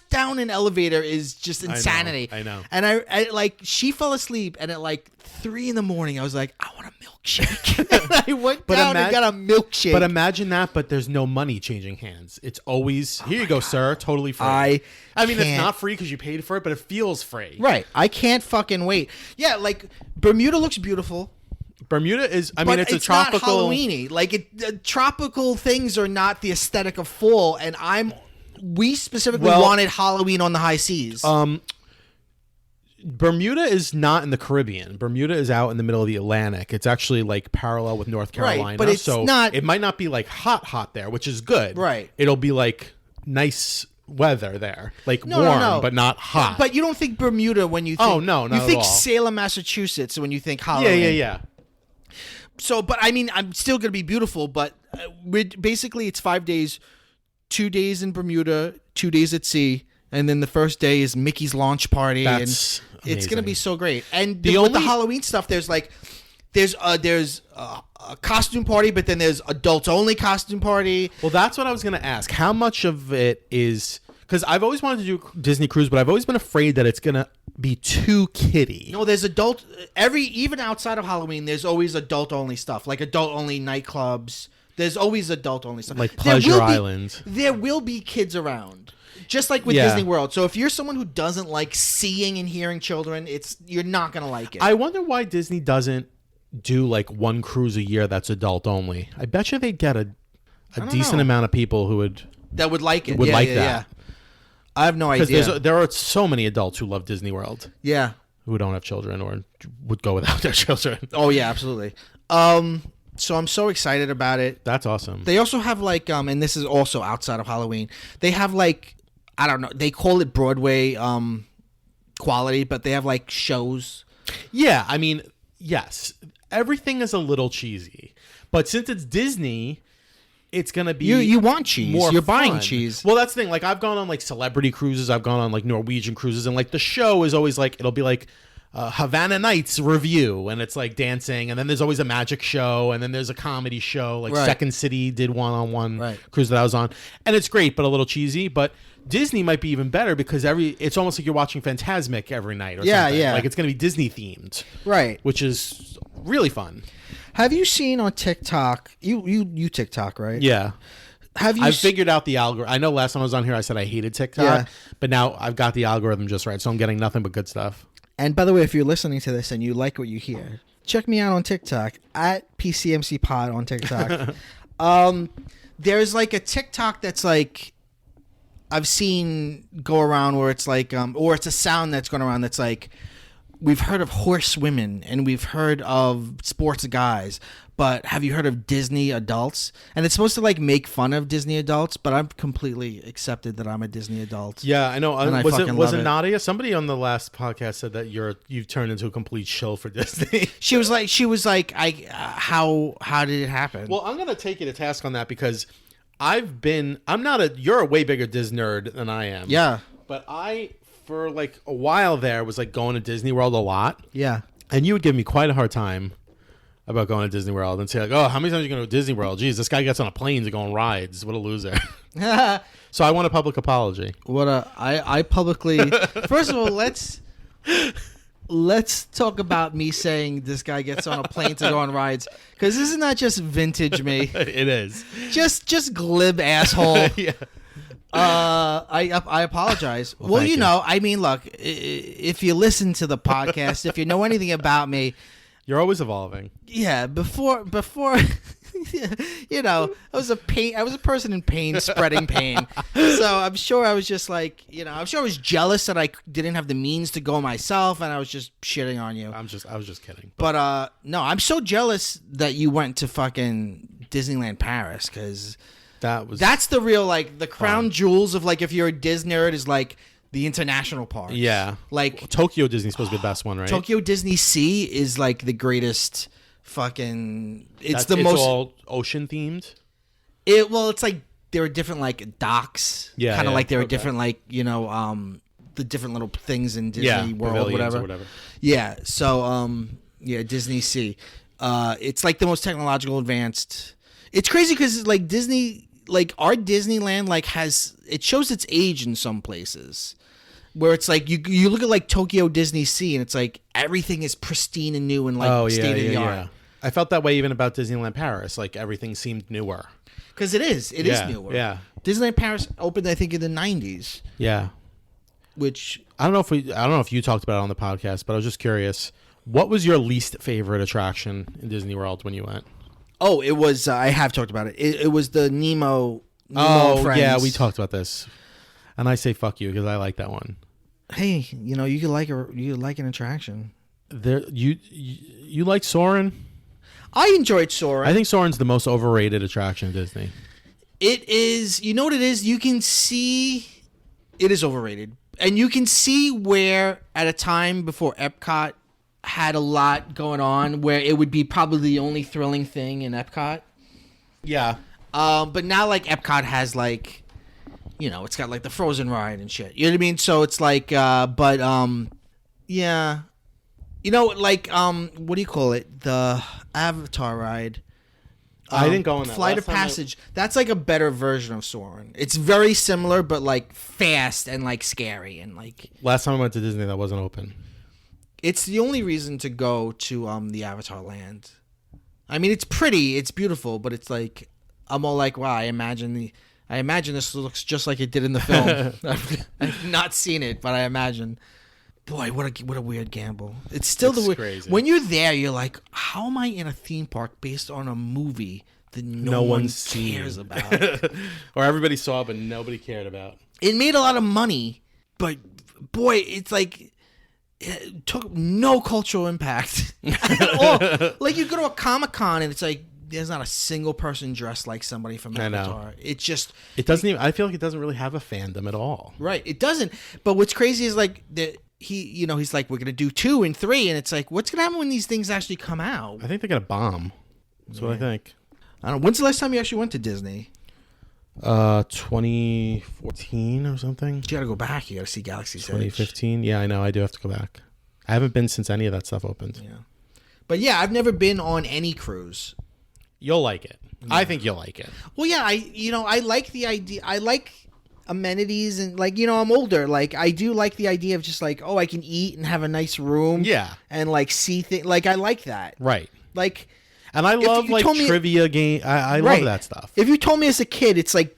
down an elevator is just insanity. I know. And I like she fell asleep, and at like 3 a.m, I was like, I want a milkshake. And I went down and got a milkshake. But imagine that, but there's no money changing hands. It's always here you go, sir, totally free. I mean, it's not free because you paid for it, but it feels free. Right. I can't fucking wait. Yeah, like Bermuda looks beautiful. Bermuda is, I mean, it's a tropical. Not Halloween-y. Like tropical things are not the aesthetic of fall, and I'm We specifically wanted Halloween on the high seas. Bermuda is not in the Caribbean. Bermuda is out in the middle of the Atlantic. It's actually like parallel with North Carolina. Right, but it's not. It might not be like hot there, which is good. Right. It'll be like nice weather there, like warm, but not hot. But you don't think Bermuda when you think. Oh no, not you think at all. Salem, Massachusetts when you think Halloween. Yeah. So, but I mean, I'm still gonna be beautiful. But basically, it's 5 days, 2 days in Bermuda, 2 days at sea. And then the first day is Mickey's launch party, That's and it's gonna be so great. And with the Halloween stuff, there's a costume party, but then there's adults only costume party. Well, that's what I was gonna ask. How much of it is because I've always wanted to do Disney cruise, but I've always been afraid that it's gonna be too kiddie. No, there's even outside of Halloween, there's always adult only stuff, like adult only nightclubs. There's always adult only stuff, like Pleasure Island. There will be kids around. Just like with Disney World. So if you're someone who doesn't like seeing and hearing children, you're not going to like it. I wonder why Disney doesn't do like one cruise a year that's adult only. I bet you they'd get a decent amount of people who would like it. That. Yeah. I have no idea. Because there are so many adults who love Disney World. Yeah. Who don't have children or would go without their children. Oh, yeah, absolutely. So I'm so excited about it. That's awesome. They also have like, and this is also outside of Halloween, they have like, I don't know. They call it Broadway quality, but they have like shows. Yeah, I mean, yes, everything is a little cheesy, but since it's Disney, it's gonna be you want cheese. You're buying fun. cheese. Well, that's the thing. Like I've gone on like celebrity cruises. I've gone on like Norwegian cruises, and like the show is always like it'll be like Havana Nights review, and it's like dancing, and then there's always a magic show, and then there's a comedy show. Like Second City did one cruise that I was on, and it's great, but a little cheesy. But Disney might be even better because it's almost like you're watching Fantasmic every night or something. Yeah. Like it's going to be Disney themed. Right. Which is really fun. Have you seen on TikTok, you TikTok, right? Yeah. I've figured out the algorithm. I know last time I was on here I said I hated TikTok, but now I've got the algorithm just right. So I'm getting nothing but good stuff. And by the way, if you're listening to this and you like what you hear, check me out on TikTok at PCMC Pod on TikTok. There's like a TikTok that's like I've seen go around where it's like, or it's a sound that's going around that's like, we've heard of horse women and we've heard of sports guys, but have you heard of Disney adults? And it's supposed to like make fun of Disney adults, but I've completely accepted that I'm a Disney adult. Yeah, I know. Was it it. Nadia? Somebody on the last podcast said that you've turned into a complete shill for Disney. She was like, how did it happen? Well, I'm gonna take you to task on that because you're a way bigger Disney nerd than I am. Yeah. But for like a while there, was like going to Disney World a lot. Yeah. And you would give me quite a hard time about going to Disney World and say like, oh, how many times are you going to Disney World? Jeez, this guy gets on a plane to go on rides. What a loser. So I want a public apology. I publicly, first of all, let's talk about me saying this guy gets on a plane to go on rides, because this is not just vintage me. It is. Just glib asshole. Yeah. I apologize. Well, you know, I mean, look, if you listen to the podcast, if you know anything about me, you're always evolving. Yeah. Before, you know, I was a person in pain, spreading pain. So I'm sure I was just like, you know, I'm sure I was jealous that I didn't have the means to go myself, and I was just shitting on you. I was just kidding. But no, I'm so jealous that you went to fucking Disneyland Paris, because that's the real, like, the crown jewels of, like, if you're a Disney nerd, is like the international parks. Yeah. Like Tokyo Disney's supposed to be the best one, right? Tokyo Disney Sea is like the greatest fucking. It's all ocean themed. It's like there are different like docks. Yeah. Kind of like there are different like, you know, the different little things in Disney World, whatever. Yeah. So yeah, Disney Sea. It's like the most technological advanced. It's crazy because like Disney, like our Disneyland, like it shows its age in some places, where it's like you look at like Tokyo Disney Sea and it's like everything is pristine and new and like state of the art. Yeah. I felt that way even about Disneyland Paris. Like everything seemed newer. Because it is newer. Yeah. Disneyland Paris opened, I think, in the 90s. Yeah. Which I don't know if you talked about it on the podcast, but I was just curious. What was your least favorite attraction in Disney World when you went? Oh, it was. I have talked about it. It was the Nemo Oh, Friends. yeah, we talked about this. And I say fuck you because I like that one. Hey, you could like an attraction. You like Soarin'? I enjoyed Soarin'. I think Soarin's the most overrated attraction at Disney. It is. You know what it is? You can see it is overrated. And you can see where at a time before Epcot had a lot going on where it would be probably the only thrilling thing in Epcot. Yeah. But now like Epcot has like, it's got like the Frozen ride and shit. You know what I mean? So it's like, yeah. What do you call it? The Avatar ride. I didn't go on that. Flight of Passage. That's like a better version of Soarin'. It's very similar, but like fast and like scary and like. Last time I went to Disney, that wasn't open. It's the only reason to go to the Avatar land. I mean, it's pretty, it's beautiful, but it's like I'm all like, wow. I imagine this looks just like it did in the film. I've not seen it, but I imagine. Boy, what a weird gamble. It's still crazy. When you're there, you're like, how am I in a theme park based on a movie that no one cares about? Or everybody saw but nobody cared about. It made a lot of money, but boy, it's like it took no cultural impact at all. Like you go to a Comic-Con and it's like there's not a single person dressed like somebody from Avatar. It doesn't even. I feel like it doesn't really have a fandom at all. Right, it doesn't. But what's crazy is like he's like, we're gonna do 2 and 3, and it's like, what's gonna happen when these things actually come out? I think they're gonna bomb. That's what I think. I don't know. When's the last time you actually went to Disney? 2014 or something. You gotta go back. You gotta see Galaxy's Edge. 2015. Yeah, I know. I do have to go back. I haven't been since any of that stuff opened. Yeah, but yeah, I've never been on any cruise. You'll like it. Yeah. I think you'll like it. Well, yeah, I like the idea. I like amenities and like, I'm older. Like I do like the idea of just like, oh, I can eat and have a nice room. Yeah. And like see things. Like I like that. Right. Like, and I love like trivia game. I love that stuff. If you told me as a kid, it's like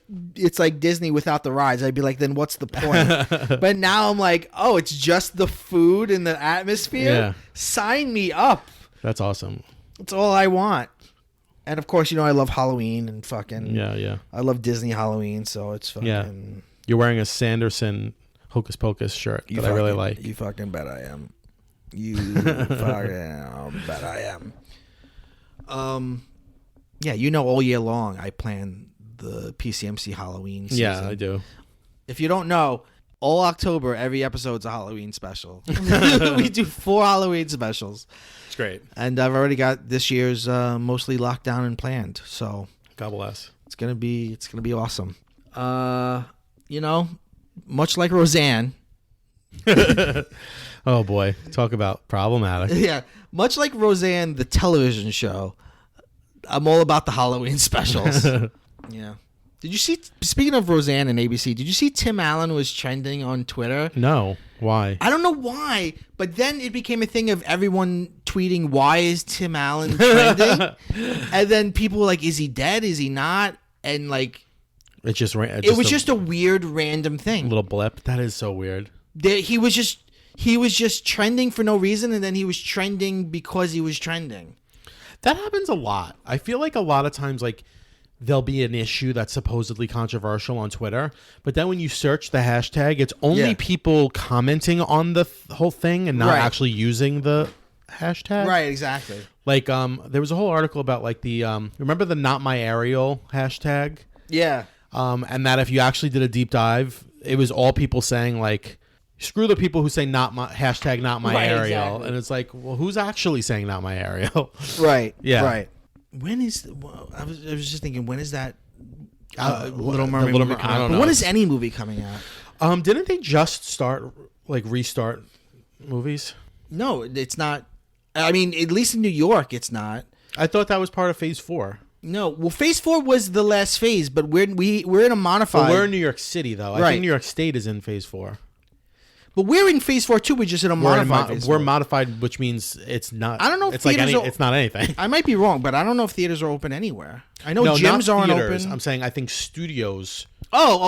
Disney without the rides, I'd be like, then what's the point? But now I'm like, oh, it's just the food and the atmosphere. Yeah. Sign me up. That's awesome. That's all I want. And of course, I love Halloween and fucking. Yeah. I love Disney Halloween, so it's fucking. Yeah. You're wearing a Sanderson Hocus Pocus shirt that I really like. You fucking bet I am. You fucking bet I am. Yeah, all year long I plan the PCMC Halloween season. Yeah, I do. If you don't know, all October, every episode's a Halloween special. We do 4 Halloween specials. It's great. And I've already got this year's mostly locked down and planned. So God bless. It's gonna be awesome. Much like Roseanne. Oh boy, talk about problematic. Yeah, much like Roseanne, the television show, I'm all about the Halloween specials. Yeah. Did you see, speaking of Roseanne and ABC, did you see Tim Allen was trending on Twitter? No. Why? I don't know why, but then it became a thing of everyone tweeting, why is Tim Allen trending? And then people were like, is he dead? Is he not? And like, it was just a weird random thing. Little blip. That is so weird. He was just trending for no reason, and then he was trending because he was trending. That happens a lot. I feel like a lot of times, like, there'll be an issue that's supposedly controversial on Twitter, but then when you search the hashtag, it's only people commenting on the whole thing and not actually using the hashtag. Right, exactly. Like, there was a whole article about like the remember the Not My Ariel hashtag? Yeah. And that if you actually did a deep dive, it was all people saying like, screw the people who say not my Ariel. Exactly. And it's like, well, who's actually saying not my Ariel? Right. Yeah. Right. When is? I was just thinking, when is that Little Mermaid movie coming out? But when is any movie coming out? Didn't they just restart movies? No, it's not. I mean, at least in New York, it's not. I thought that was part of Phase 4. No, well, Phase 4 was the last phase, but we're in a modified. Well, we're in New York City though. I think New York State is in Phase 4. But we're in Phase 4 too. We're just in a modified. We're modified, which means it's not. I don't know if it's like it's not anything. I might be wrong, but I don't know if theaters are open anywhere. I know gyms aren't open. I'm saying I think studios.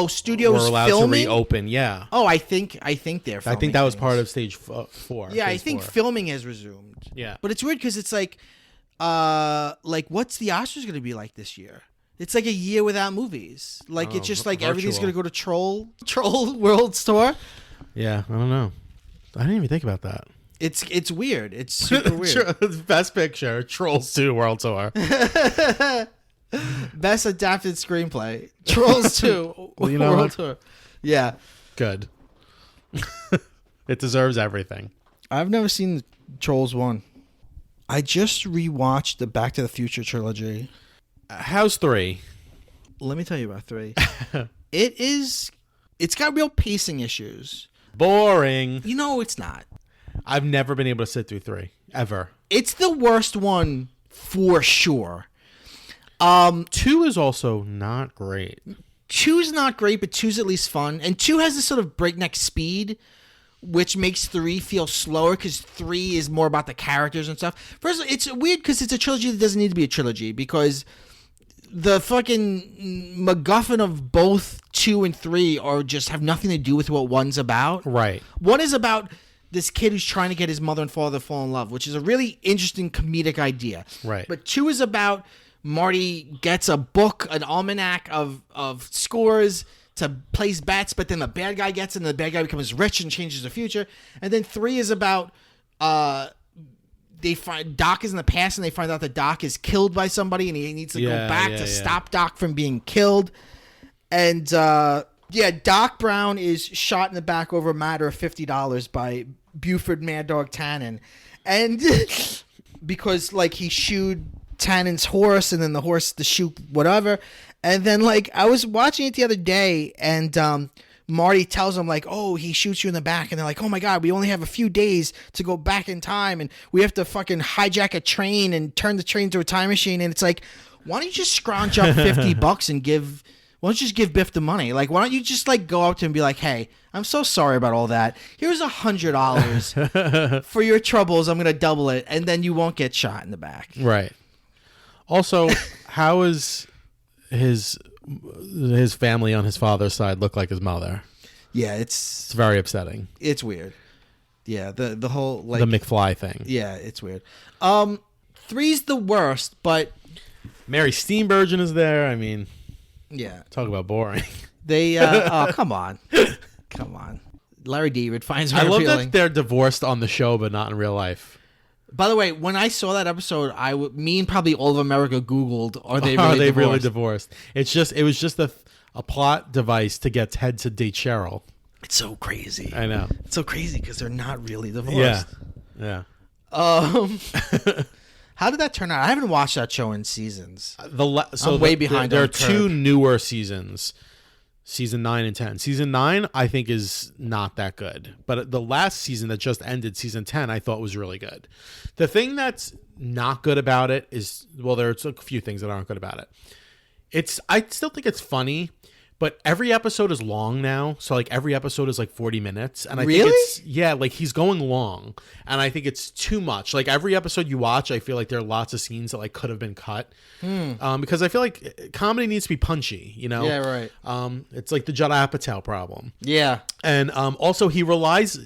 Studios were allowed filming? to reopen. Yeah. Oh, I think they're. I think that was part of Stage 4. Yeah, I think filming has resumed. Yeah, but it's weird because it's like what's the Oscars going to be like this year? It's like a year without movies. Like it's just like everything's virtual. gonna go to Troll World Tour. Yeah, I don't know. I didn't even think about that. It's weird. It's super weird. Best Picture, Trolls 2 World Tour. Best adapted screenplay, Trolls 2 Well, you know World what? Tour. Yeah, Good. It deserves everything. I've never seen Trolls 1. I just rewatched the Back to the Future trilogy. How's 3? Let me tell you about 3. It's got real pacing issues. Boring. You know, it's not. I've never been able to sit through 3 ever. It's the worst one for sure. 2 is also not great. 2's not great, but 2's at least fun. And 2 has this sort of breakneck speed, which makes 3 feel slower because 3 is more about the characters and stuff. First, it's weird because it's a trilogy that doesn't need to be a trilogy because the fucking MacGuffin of both 2 and 3 are just have nothing to do with what 1's about. Right. 1 is about this kid who's trying to get his mother and father to fall in love, which is a really interesting comedic idea. Right. But 2 is about Marty gets a book, an almanac of scores to place bets, but then the bad guy gets it and the bad guy becomes rich and changes the future. And then 3 is about they find Doc is in the past and they find out that Doc is killed by somebody and he needs to go back to stop Doc from being killed. And Doc Brown is shot in the back over a matter of $50 by Buford Mad Dog Tannen. And because like he shooed Tannen's horse and then the shoe whatever. And then like I was watching it the other day and Marty tells him like, oh, he shoots you in the back. And they're like, oh my God, we only have a few days to go back in time. And we have to fucking hijack a train and turn the train to a time machine. And it's like, why don't you just scrounge up $50 and why don't you just give Biff the money? Like, why don't you just like go up to him and be like, hey, I'm so sorry about all that. Here's $100 for your troubles. I'm going to double it. And then you won't get shot in the back. Right. Also, how is his family on his father's side look like his mother? Yeah, It's very upsetting. It's weird. Yeah, the whole like The McFly thing. Yeah, it's weird. 3's the worst, but Mary Steenburgen is there. I mean, yeah. talk about boring. They oh, come on. Come on. Larry David finds her I love appealing. that they're divorced on the show but not in real life. By the way, when I saw that episode, me and probably all of America Googled, are they really divorced? It was just a plot device to get Ted to date Cheryl. It's so crazy. I know. It's so crazy because they're not really divorced. Yeah. How did that turn out? I haven't watched that show in seasons. I'm way behind There on are Curb. 2 newer seasons. Season 9 and 10. Season 9, I think, is not that good. But the last season that just ended, season 10, I thought was really good. The thing that's not good about it is, well, there's a few things that aren't good about it. I still think it's funny, but every episode is long now. So, like, every episode is like 40 minutes. And I think it's, like, he's going long. And I think it's too much. Like, every episode you watch, I feel like there are lots of scenes that, like, could have been cut. Because I feel like comedy needs to be punchy, you know? Yeah, right. It's like the Judd Apatow problem. Yeah. And also he relies,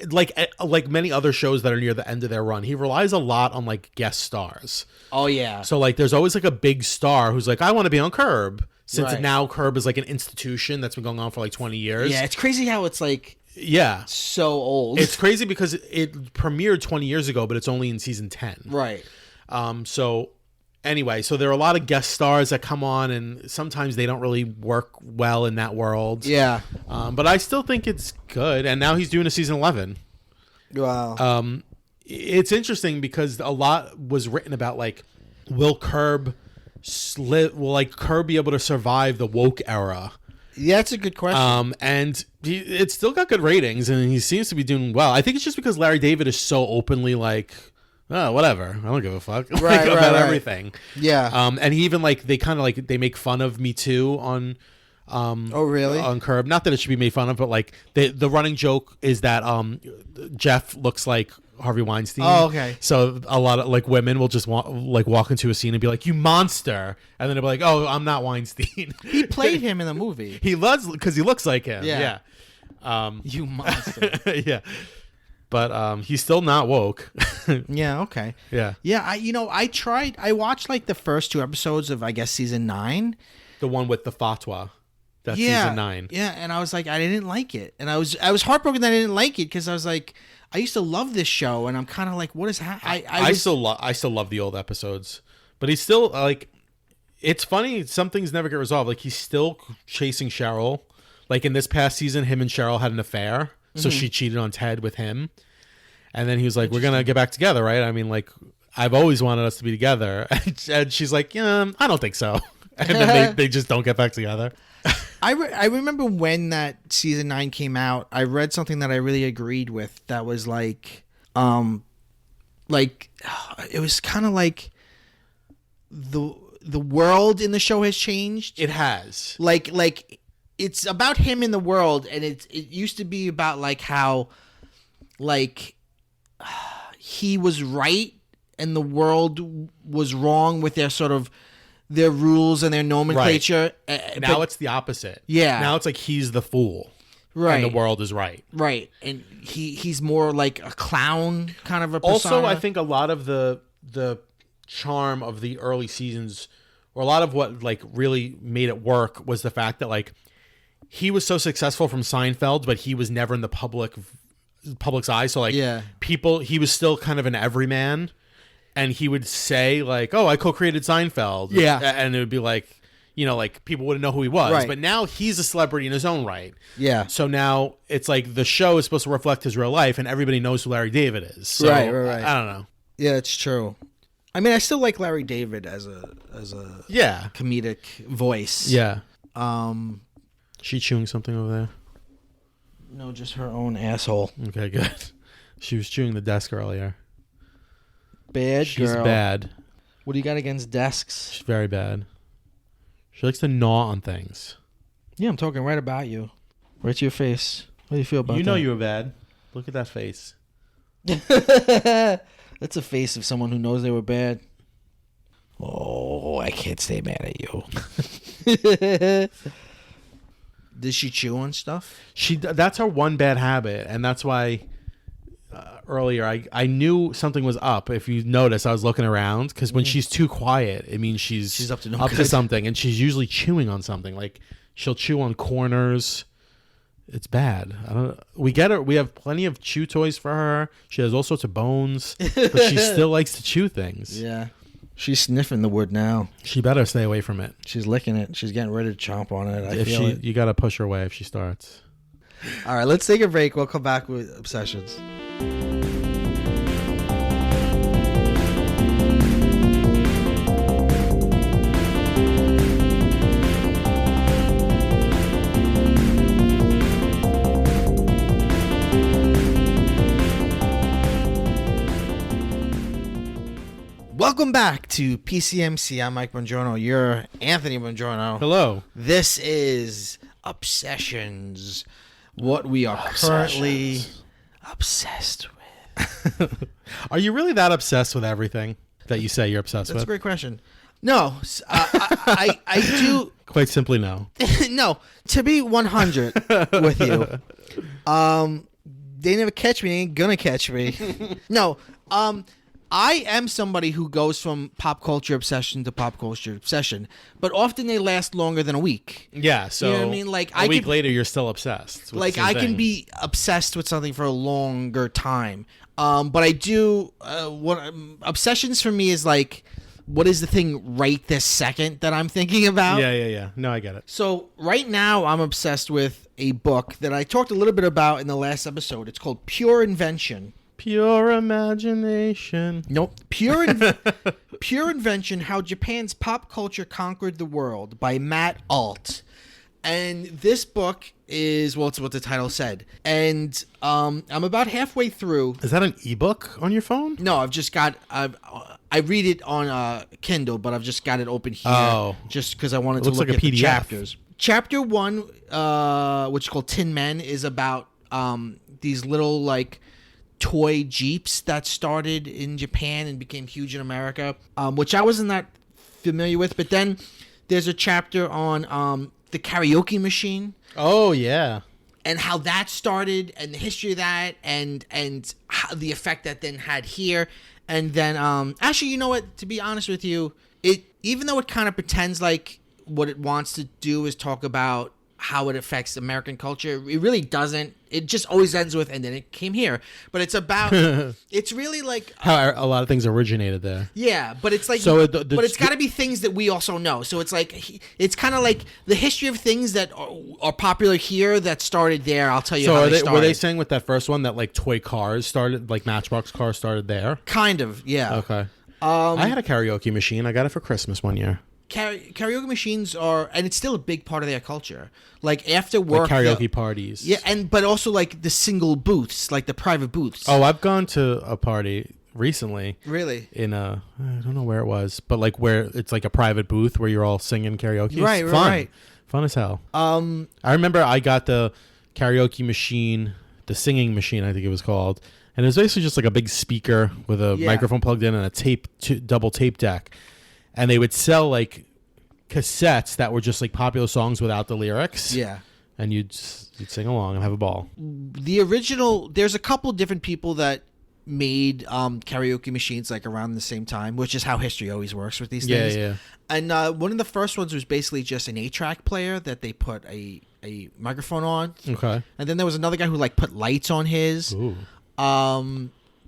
like many other shows that are near the end of their run, he relies a lot on, like, guest stars. Oh, yeah. So, like, there's always, like, a big star who's like, I want to be on Curb. Since Right. now Curb is like an institution that's been going on for like 20 years. Yeah, it's crazy how it's like Yeah. so old. It's crazy because it premiered 20 years ago, but it's only in season 10. Right. So anyway, so there are a lot of guest stars that come on and sometimes they don't really work well in that world. Yeah. But I still think it's good. And now he's doing a season 11. Wow. It's interesting because a lot was written about like, will Curb be able to survive the woke era? Yeah, that's a good question. And it's still got good ratings, and he seems to be doing well. I think it's just because Larry David is so openly like, oh, whatever, I don't give a fuck about everything. Yeah. And he even like they make fun of Me Too on. Oh, really? On Curb. Not that it should be made fun of, but like the running joke is that Jeff looks like Harvey Weinstein. Oh, okay. So a lot of like women will just walk into a scene and be like, "You monster," and then they'll be like, "Oh, I'm not Weinstein." He played him in the movie. He loves because he looks like him. Yeah. Yeah. You monster. Yeah. But he's still not woke. Yeah. Okay. Yeah. Yeah. I watched like the first 2 episodes of, I guess, season 9. The one with the fatwa. That's Yeah. season 9. Yeah. And I was like, I didn't like it. And I was heartbroken that I didn't like it because I was like, I used to love this show. And I'm kind of like, what is happening? I still love the old episodes. But he's still like, it's funny. Some things never get resolved. Like he's still chasing Cheryl. Like in this past season, him and Cheryl had an affair. So she cheated on Ted with him. And then he was like, we're going to get back together, right? I mean, like, I've always wanted us to be together. And she's like, yeah, I don't think so. And then they just don't get back together. I remember when that season 9 came out, I read something that I really agreed with that was like it was kind of like the world in the show has changed. It has. Like it's about him in the world, and it used to be about like how like he was right and the world was wrong with their sort of their rules and their nomenclature. Right. Now it's the opposite. Yeah. Now it's like he's the fool. Right. And the world is right. Right. And he's more like a clown kind of a persona. Also, I think a lot of the charm of the early seasons, or a lot of what like really made it work, was the fact that like he was so successful from Seinfeld, but he was never in the public's eye. So like he was still kind of an everyman, and he would say like, oh, I co-created Seinfeld. Yeah. And it would be like, you know, like people wouldn't know who he was. Right. But now he's a celebrity in his own right. Yeah. So now it's like the show is supposed to reflect his real life, and everybody knows who Larry David is. So right. I don't know. Yeah, it's true. I mean, I still like Larry David as a comedic voice. Yeah. She chewing something over there? No, just her own asshole. Okay, good. She was chewing the desk earlier. Bad She's girl. bad. What do you got against desks? She's very bad. She likes to gnaw on things. Yeah, I'm talking right about you. Right to your face. What do you feel about that? You know you were bad. Look at that face. That's a face of someone who knows they were bad. Oh, I can't stay mad at you. Did she chew on stuff? That's her one bad habit, and that's why earlier I knew something was up. If you notice, I was looking around, because when she's too quiet, it means she's up to something, and she's usually chewing on something. Like she'll chew on corners. It's bad. We get her. We have plenty of chew toys for her. She has all sorts of bones, but she still likes to chew things. Yeah. She's sniffing the wood now. She better stay away from it. She's licking it. She's getting ready to chomp on it. You got to push her away if she starts. All right, let's take a break. We'll come back with obsessions. Welcome back to PCMC. I'm Mike Bongiorno. You're Anthony Bongiorno. Hello. This is Obsessions. What we are currently obsessed with. Are you really that obsessed with everything that you say you're obsessed with? That's a great question. No, I do. Quite simply, no. No, to be 100 with you. They never catch me. They ain't gonna catch me. No. I am somebody who goes from pop culture obsession to pop culture obsession, but often they last longer than a week. Yeah, so you know what I mean? Like a week later, you're still obsessed. With like I can be obsessed with something for a longer time, but I do. Obsessions for me is like, what is the thing right this second that I'm thinking about? Yeah. No, I get it. So right now, I'm obsessed with a book that I talked a little bit about in the last episode. It's called Pure Invention. Pure imagination. Nope. Pure Invention, How Japan's Pop Culture Conquered the World by Matt Alt. And this book is, well, it's what the title said. And I'm about halfway through. Is that an ebook on your phone? No, I've just got, I read it on Kindle, but I've just got it open here. Just because I wanted to look at the chapters. Chapter 1, which is called Tin Men, is about these little, like, toy Jeeps that started in Japan and became huge in America, which I wasn't that familiar with. But then there's a chapter on the karaoke machine. Oh, yeah. and how that started and the history of that and how the effect that then had here. And then actually, you know what, to be honest with you, it even though it kind of pretends like what it wants to do is talk about how it affects American culture, it really doesn't. It just always ends with, and then it came here. But it's about, it's really like how a lot of things originated there. Yeah, but it's like, so but it's got to be things that we also know. So it's like, it's kind of like the history of things that are popular here that started there. I'll tell you how they started. Were they saying with that first one that like toy cars started, like Matchbox cars started there? Kind of, yeah. Okay. I had a karaoke machine. I got it for Christmas one year. Karaoke machines are, and it's still a big part of their culture. Like after work, like karaoke parties. Yeah, but also like the single booths, like the private booths. Oh, I've gone to a party recently. Really? In I don't know where it was, but like where it's like a private booth where you're all singing karaoke. Right, it's fun. right. Fun as hell. I remember I got the karaoke machine, the singing machine, I think it was called, and it was basically just like a big speaker with a microphone plugged in and a double tape deck. And they would sell like cassettes that were just like popular songs without the lyrics. Yeah. And you'd sing along and have a ball. The original, there's a couple different people that made karaoke machines like around the same time, which is how history always works with these things. Yeah. And one of the first ones was basically just an 8-track player that they put a microphone on. Okay. And then there was another guy who like put lights on his. Ooh.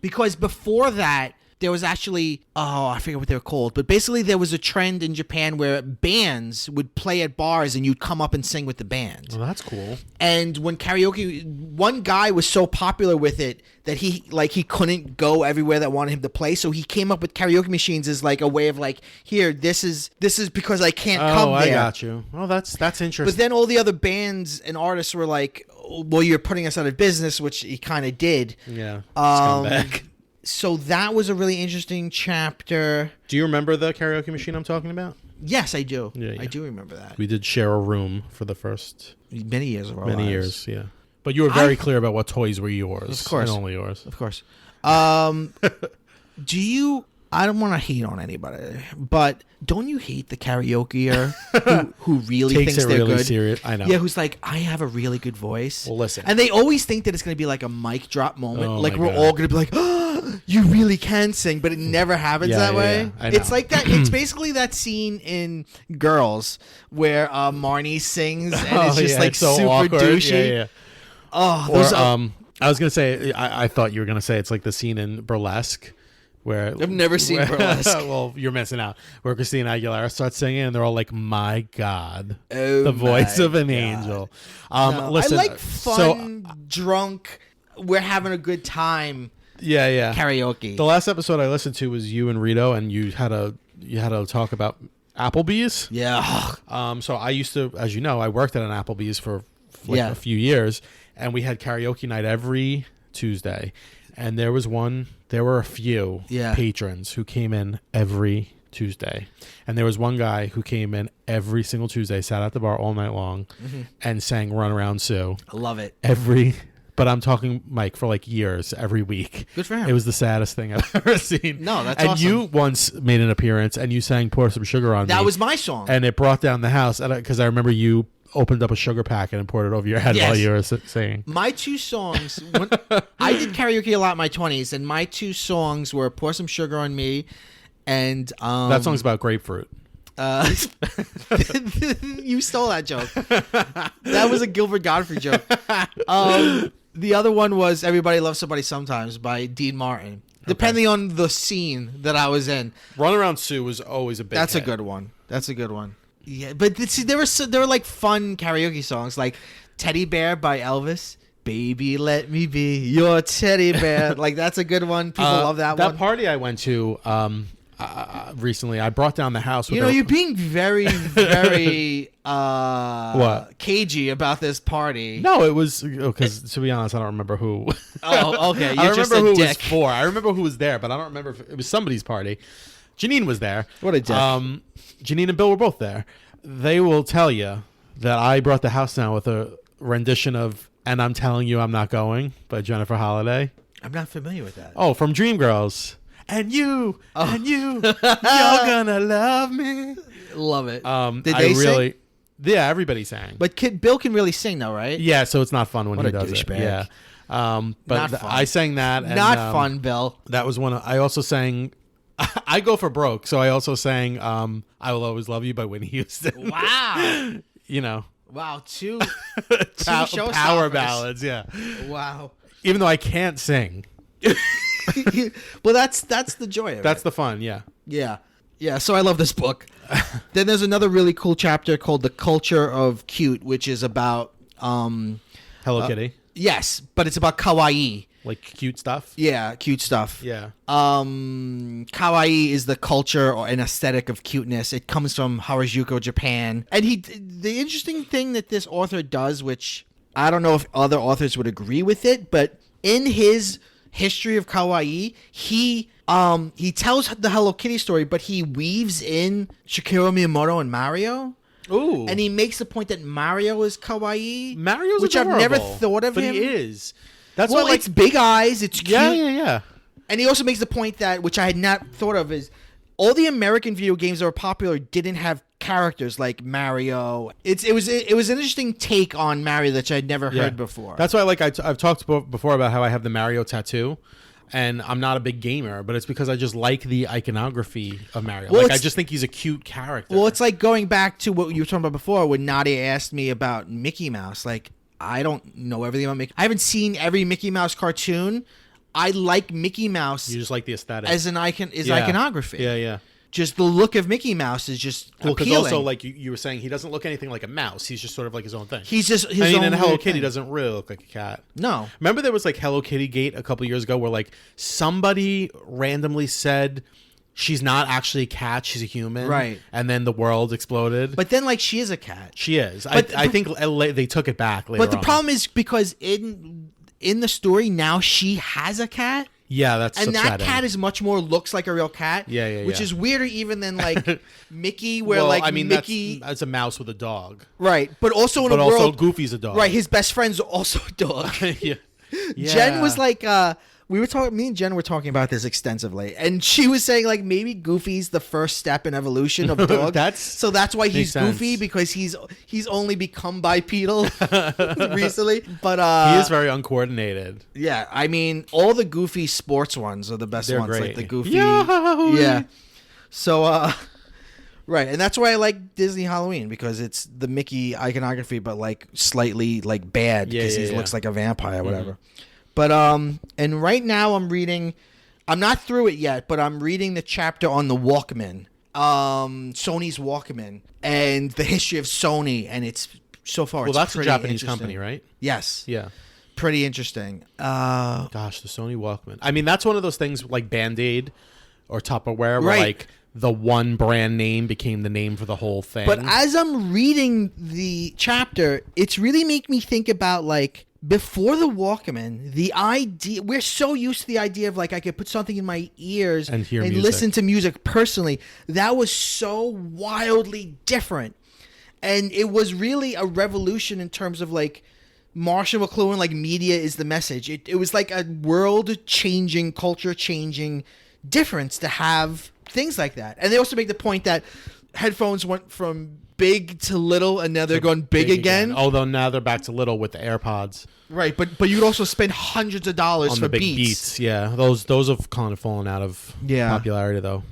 Because before that, there was actually, I forget what they were called, but basically there was a trend in Japan where bands would play at bars and you'd come up and sing with the band. Well, that's cool. And when karaoke, one guy was so popular with it that he couldn't go everywhere that wanted him to play, so he came up with karaoke machines as like a way of like, here, this is because I can't come there. Oh, I got you. Oh, that's interesting. But then all the other bands and artists were like, well, you're putting us out of business, which he kind of did. Yeah. Scumbag. So that was a really interesting chapter. Do you remember the karaoke machine I'm talking about? Yes, I do. Yeah. I do remember that. We did share a room for the first many years of our lives. Many years, yeah. But you were very clear about what toys were yours. Of course. And only yours. Of course. Do you... I don't want to hate on anybody, but don't you hate the karaokeer who really Takes thinks it they're really good? Serious. I know. Yeah, who's like, I have a really good voice. Well, listen. And they always think that it's going to be like a mic drop moment. Oh, like my we're God. all going to be like, oh, you really can sing, but it never happens that way. Yeah. I know. It's like that. It's basically that scene in Girls where Marnie sings and it's just like it's so super awkward. douchey. Yeah. Oh, Or, those I was going to say, I thought you were going to say it's like the scene in Burlesque. Where I've never seen Burlesque. Well, you're missing out. Where Christina Aguilera starts singing, and they're all like, "My God, Oh the voice my of an God. angel." No, Listen, I like fun, drunk, we're having a good time. Yeah. Karaoke. The last episode I listened to was you and Rito, and you had to talk about Applebee's. Yeah. So I used to, as you know, I worked at an Applebee's for a few years, and we had karaoke night every Tuesday. And there were a few patrons who came in every Tuesday. And there was one guy who came in every single Tuesday, sat at the bar all night long, and sang Run Around Sue. I love it. But I'm talking, Mike, for like years, every week. Good for him. It was the saddest thing I've ever seen. No, that's and awesome. you once made an appearance, and you sang Pour Some Sugar on Me. That was my song. And it brought down the house, because I remember you opened up a sugar packet and poured it over your head while you were singing. My two songs, I did karaoke a lot in my 20s, and my two songs were Pour Some Sugar on Me and... that song's about grapefruit. You stole that joke. That was a Gilbert Godfrey joke. The other one was Everybody Loves Somebody Sometimes by Dean Martin. Depending on the scene that I was in. Run Around Sue was always a big That's hit. a good one. Yeah, but see, there were like fun karaoke songs like Teddy Bear by Elvis. Baby, let me be your teddy bear. Like, that's a good one. People love that one. That party I went to recently, I brought down the house with you're being very, very what? cagey about this party. No, it was because to be honest, I don't remember who. Oh, okay. I You're just a remember who dick. it was for. I remember who was there, but I don't remember if it was somebody's party. Janine was there. What a dick. Janine and Bill were both there. They will tell you that I brought the house down with a rendition of "And I'm Telling You I'm Not Going" by Jennifer Holiday. I'm not familiar with that. Oh, from Dreamgirls. And you, you're gonna love me. Love it. Did they sing? Yeah, everybody sang. But Bill can really sing though, right? Yeah, so it's not fun when What he a does douchebag. it. Yeah. But Not fun. I sang that. And, Not fun, Bill. That was one. I also sang. I go for broke, so I also sang "I Will Always Love You" by Whitney Houston. Wow. You know, Wow. Two power showstoppers. ballads. Yeah. Wow. Even though I can't sing, Well, that's the joy of that's it. the fun. Yeah. Yeah. Yeah, so I love this book. Then there's another really cool chapter called The Culture of Cute, which is about Hello Kitty, yes, but it's about kawaii. like cute stuff. Yeah, cute stuff. Yeah. Kawaii is the culture or an aesthetic of cuteness. It comes from Harajuku, Japan. And the interesting thing that this author does, which I don't know if other authors would agree with it, but in his history of kawaii, he tells the Hello Kitty story, but he weaves in Shigeru Miyamoto and Mario. Ooh. And he makes the point that Mario is kawaii. Mario's which adorable, I've never thought of but him. he is. That's Well, why, like, it's big eyes. It's cute. yeah. And he also makes the point that, which I had not thought of, is all the American video games that were popular didn't have characters like Mario. It was an interesting take on Mario that I had never heard before. That's why, like, I've talked before about how I have the Mario tattoo, and I'm not a big gamer, but it's because I just like the iconography of Mario. Well, like, I just think he's a cute character. Well, it's like going back to what you were talking about before when Nadia asked me about Mickey Mouse. Like, I don't know everything about Mickey. I haven't seen every Mickey Mouse cartoon. I like Mickey Mouse You just like the aesthetic. as an iconography. Yeah. Just the look of Mickey Mouse is just Well, because appealing. also, like you were saying, he doesn't look anything like a mouse. He's just sort of like his own thing. He's just his I mean, own and Hello weird Kitty thing. doesn't really look like a cat. No. Remember there was like Hello Kitty Gate a couple years ago where like somebody randomly said she's not actually a cat, she's a human. Right. And then the world exploded. But then, like, she is a cat. She is. But- I think they took it back later But the on. problem is because in the story now she has a cat. Yeah, that's And upsetting. that cat is much more looks like a real cat. Yeah. Which is weirder even than like Mickey, where well, like I mean, Mickey, that's a mouse with a dog. right? But also in But a also world, Goofy's a dog. right? His best friend's also a dog. yeah. Jen was like, we were talking. Me and Jen were talking about this extensively, and she was saying like maybe Goofy's the first step in evolution of dog. So that's why he's makes Goofy, sense. because he's only become bipedal recently. But he is very uncoordinated. yeah, I mean, all the Goofy sports ones are the best They're ones. great. Like the Goofy, Yahoo! yeah. So, right, and that's why I like Disney Halloween, because it's the Mickey iconography, but like slightly like bad because he looks like a vampire or whatever. But and right now I'm reading. I'm not through it yet, but I'm reading the chapter on the Walkman, Sony's Walkman, and the history of Sony, and it's so far. Well, it's that's a pretty Japanese interesting. company, right? Yes. Yeah. Pretty interesting. Gosh, the Sony Walkman. I mean, that's one of those things like Band-Aid or Tupperware where Right. like the one brand name became the name for the whole thing. But as I'm reading the chapter, it's really make me think about like before the Walkman, the idea, we're so used to the idea of like I could put something in my ears And hear music. listen to music personally. That was so wildly different. And it was really a revolution in terms of like Marshall McLuhan, like media is the message. It was like a world changing, culture changing difference to have things like that. And they also make the point that headphones went from big to little, and now they're going big again. Although now they're back to little with the AirPods. Right, but you could also spend hundreds of dollars On for the big Beats. Yeah, those have kind of fallen out of popularity though.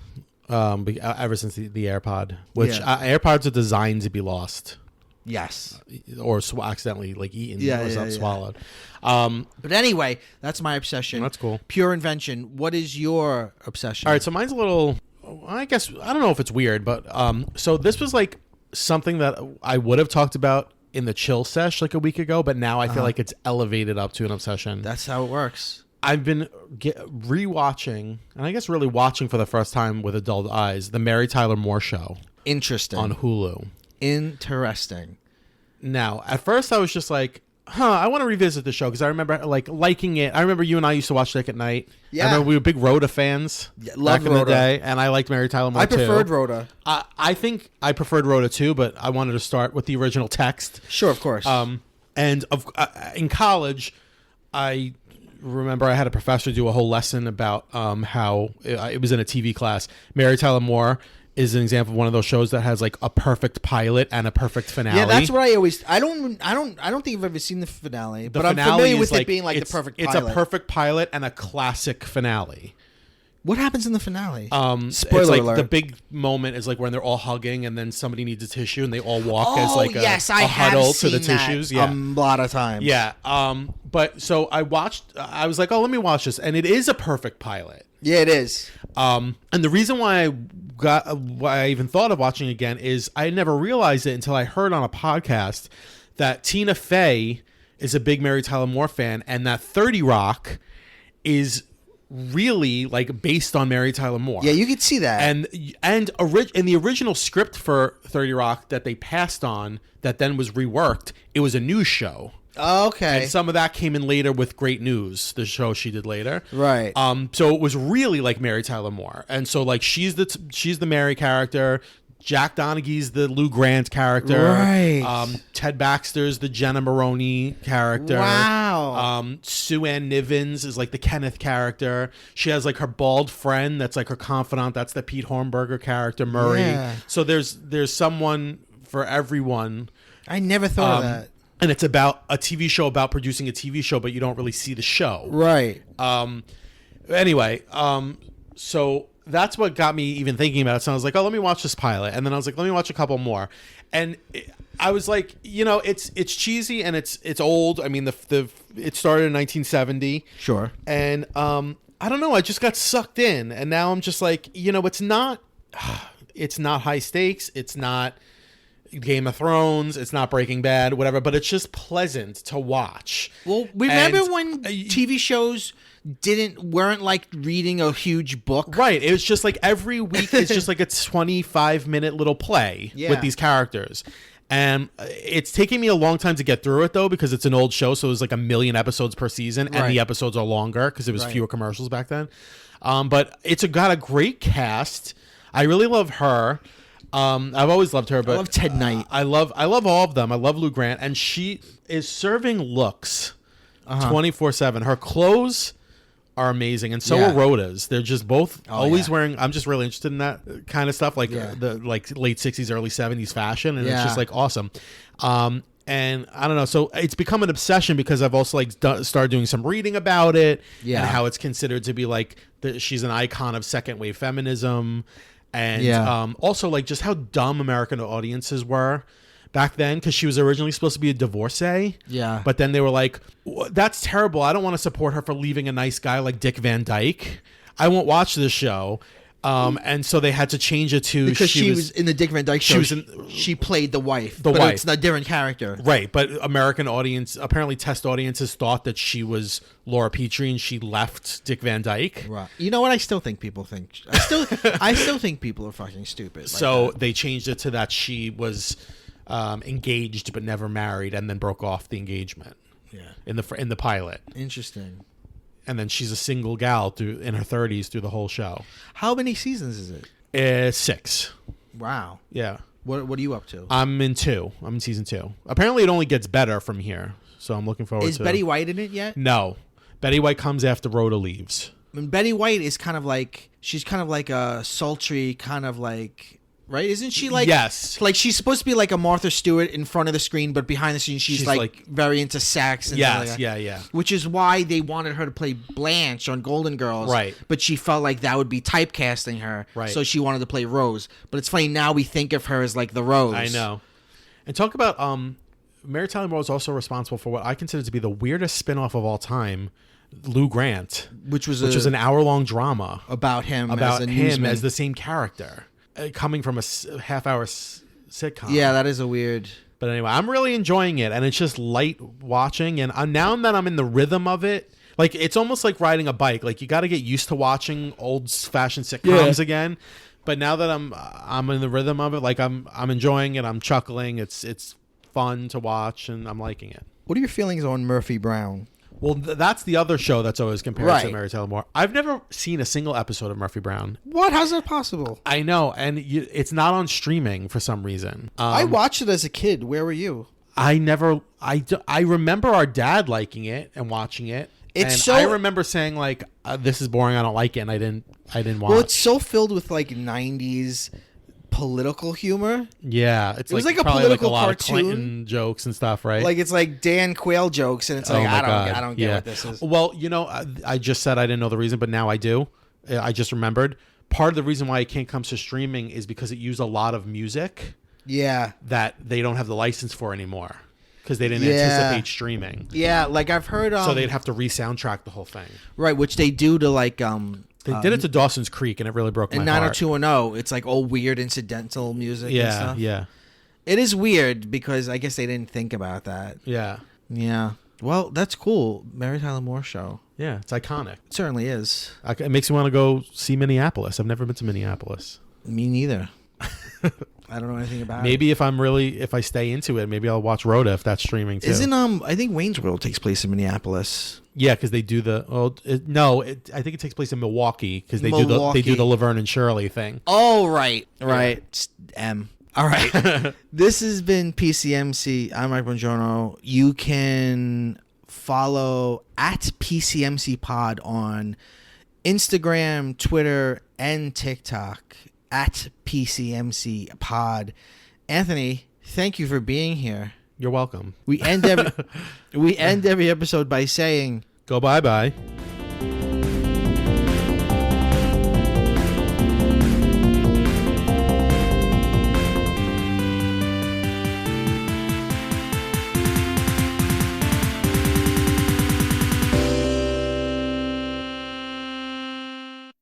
Ever since the AirPod, which AirPods are designed to be lost. Yes. Or accidentally like eaten or swallowed. But anyway, that's my obsession. That's cool. Pure invention. What is your obsession? All right, so mine's a little, I guess, I don't know if it's weird, but so this was like something that I would have talked about in the chill sesh like a week ago, but now I feel like it's elevated up to an obsession. That's how it works. I've been rewatching, and I guess really watching for the first time with adult eyes, the Mary Tyler Moore Show Interesting. on Hulu. Interesting. Now, at first I was just like, I want to revisit the show because I remember like liking it. I remember you and I used to watch Nick at Night. Yeah. I remember we were big Rhoda fans Love back in the Rhoda. day, and I liked Mary Tyler Moore too. I preferred Rhoda. I think I preferred Rhoda too, but I wanted to start with the original text. Sure, of course. And in college, I remember I had a professor do a whole lesson about how it was in a TV class. Mary Tyler Moore is an example of one of those shows that has like a perfect pilot and a perfect finale. Yeah, that's what I always. I don't think I've ever seen the finale, but I'm familiar with it being like the perfect pilot. It's a perfect pilot and a classic finale. What happens in the finale? Spoiler it's like alert. The big moment is like when they're all hugging and then somebody needs a tissue and they all walk as like a huddle to the tissues. Yeah, a lot of times. Yeah. But so I was like, oh, let me watch this, and it is a perfect pilot. Yeah, it is. And the reason why I even thought of watching it again is I never realized it until I heard on a podcast that Tina Fey is a big Mary Tyler Moore fan, and that 30 Rock is really like based on Mary Tyler Moore. Yeah, you could see that. And in the original script for 30 Rock that they passed on, that then was reworked, it was a news show. Oh, okay. And some of that came in later with Great News, the show she did later. Right. So it was really like Mary Tyler Moore, and so like she's the Mary character. Jack Donaghy's the Lou Grant character. Right. Ted Baxter's the Jenna Maroney character. Wow. Sue Ann Nivens is like the Kenneth character. She has like her bald friend that's like her confidant. That's the Pete Hornberger character, Murray. Yeah. So there's someone for everyone. I never thought of that. And it's about a TV show about producing a TV show, but you don't really see the show. Right. Anyway, so that's what got me even thinking about it. So I was like, oh, let me watch this pilot. And then I was like, let me watch a couple more. And I was like, it's cheesy and it's old. I mean, it started in 1970. Sure. And I don't know. I just got sucked in. And now I'm just like, it's not high stakes. It's not Game of Thrones, it's not Breaking Bad, whatever, but it's just pleasant to watch. Well, remember when TV shows weren't like reading a huge book? Right. It was just like every week it's just like a 25-minute little play with these characters. And it's taking me a long time to get through it though, because it's an old show, so it was like 1 million episodes per season, and the episodes are longer because it was fewer commercials back then. But it's got a great cast. I really love her. I've always loved her, but I love Ted Knight. I love all of them. I love Lou Grant, and she is serving looks 24/7. Her clothes are amazing, and so are Rhoda's. They're just both always wearing. I'm just really interested in that kind of stuff, like the late 60s, early 70s fashion, and it's just like awesome. And I don't know, so it's become an obsession because I've also like started doing some reading about it and how it's considered to be like she's an icon of second wave feminism. And also like just how dumb American audiences were back then, because she was originally supposed to be a divorcee. Yeah. But then they were like, that's terrible. I don't want to support her for leaving a nice guy like Dick Van Dyke. I won't watch this show. And so they had to change it to because she was in the Dick Van Dyke show. She played the wife. But it's a different character, right? But apparently test audiences thought that she was Laura Petrie and she left Dick Van Dyke. Right. You know what? I still think people think. I still think people are fucking stupid. So they changed it to that she was engaged but never married, and then broke off the engagement. Yeah. In the pilot. Interesting. And then she's a single gal in her 30s through the whole show. How many seasons is it? 6. Wow. Yeah. What are you up to? I'm in 2. I'm in season 2. Apparently, it only gets better from here, so I'm looking forward to it. Is Betty White in it yet? No. Betty White comes after Rhoda leaves. And Betty White is kind of like a sultry kind of like. Right? Isn't she like... Yes. Like, she's supposed to be like a Martha Stewart in front of the screen, but behind the scene, she's like very into sex. And yes, like yeah. Which is why they wanted her to play Blanche on Golden Girls. Right. But she felt like that would be typecasting her. Right. So she wanted to play Rose. But it's funny, now we think of her as like the Rose. I know. And talk about... Mary Tyler Moore is also responsible for what I consider to be the weirdest spinoff of all time, Lou Grant. Which was an hour-long drama. About him as the same character. Coming from a half-hour sitcom. Yeah, that is a weird... But anyway, I'm really enjoying it, and it's just light watching, and now that I'm in the rhythm of it, like, it's almost like riding a bike. Like, you got to get used to watching old-fashioned sitcoms again. But now that I'm in the rhythm of it, like, I'm enjoying it, I'm chuckling, it's fun to watch, and I'm liking it. What are your feelings on Murphy Brown? Well, that's the other show that's always compared to Mary Tyler Moore. I've never seen a single episode of Murphy Brown. What? How's that possible? I know, and it's not on streaming for some reason. I watched it as a kid. Where were you? I remember our dad liking it and watching it. I remember saying like, "This is boring. I don't like it," and I didn't watch. Well, it's so filled with like 90s political humor. Yeah, It was like a probably political a lot cartoon. of Clinton jokes and stuff, right? Like it's like Dan Quayle jokes, and it's like I don't get what this is. Well, I just said I didn't know the reason, but now I do. I just remembered. Part of the reason why it can't come to streaming is because it used a lot of music. Yeah, that they don't have the license for anymore because they didn't anticipate streaming. Yeah, like I've heard. So they'd have to re-soundtrack the whole thing. Right, which they do to like They did it to Dawson's Creek, and it really broke my heart. And 90210, it's like all weird incidental music. Yeah, and stuff. Yeah. It is weird because I guess they didn't think about that. Yeah. Yeah. Well, that's cool. Mary Tyler Moore Show. Yeah, it's iconic. It certainly is. It makes me want to go see Minneapolis. I've never been to Minneapolis. Me neither. I don't know anything about maybe if I stay into it, maybe I'll watch Rhoda if that's streaming too. I think Wayne's World takes place in Minneapolis. Yeah, because they do I think it takes place in Milwaukee because they do the Laverne and Shirley thing. Oh, right. M. All right. This has been PCMC. I'm Mike Bongiorno. You can follow at PCMC Pod on Instagram, Twitter, and TikTok at PCMC Pod. Anthony, thank you for being here. You're welcome. We end every episode by saying, go bye-bye.